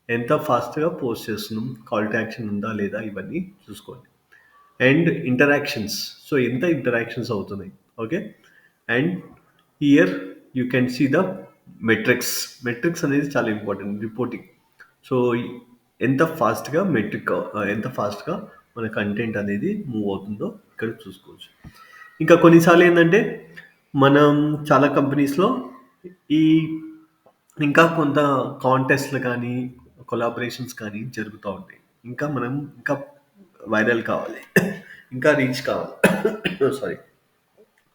ఎంత ఫాస్ట్గా పోస్ట్ చేస్తున్నాం, కాల్ టు యాక్షన్ ఉందా లేదా, ఇవన్నీ చూసుకోండి. అండ్ ఇంటరాక్షన్స్, సో ఎంత ఇంటరాక్షన్స్ అవుతున్నాయి. Okay, and here you can see the metrics అనేది చాలా ఇంపార్టెంట్, రిపోర్టింగ్. సో ఎంత ఫాస్ట్గా ఎంత ఫాస్ట్గా మన కంటెంట్ అనేది మూవ్ అవుతుందో ఇక్కడ చూసుకోవచ్చు. ఇంకా కొన్నిసార్లు ఏంటంటే మనం చాలా కంపెనీస్లో ఈ ఇంకా కొంత కాంటెస్ట్లు కానీ కొలాబరేషన్స్ కానీ జరుగుతూ ఉంటాయి. ఇంకా మనం ఇంకా వైరల్ కావాలి, ఇంకా రీచ్ కావాలి. సారీ,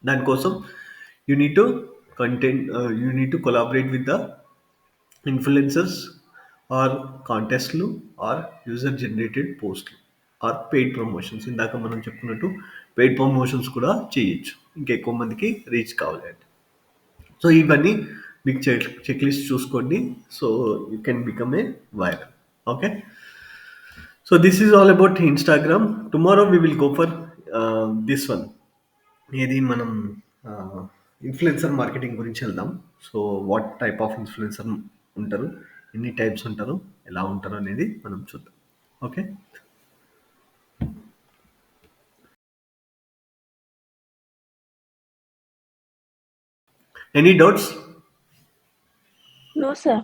దానికోసం you need to collaborate with the influencers or కాంటెస్ట్లు ఆర్ యూజర్ జనరేటెడ్ పోస్ట్లు ఆర్ పెయిడ్ ప్రమోషన్స్. ఇందాక మనం చెప్పుకున్నట్టు పెయిడ్ ప్రమోషన్స్ కూడా చేయొచ్చు, ఇంకా ఎక్కువ మందికి రీచ్ కావాలి అంటే. సో ఇవన్నీ మీకు చెక్ లిస్ట్ చూసుకోండి, so you can become a viral. Okay, so this is all about Instagram. Tomorrow we will go for this one, ఏది మనం ఇన్ఫ్లుయెన్సర్ మార్కెటింగ్ గురించి వెళ్దాం. So what type of influencer ఉంటారు, ఎన్ని టైప్స్ ఉంటారు, ఎలా ఉంటారు అనేది మనం చూద్దాం. Okay, any doubts?
No, sir.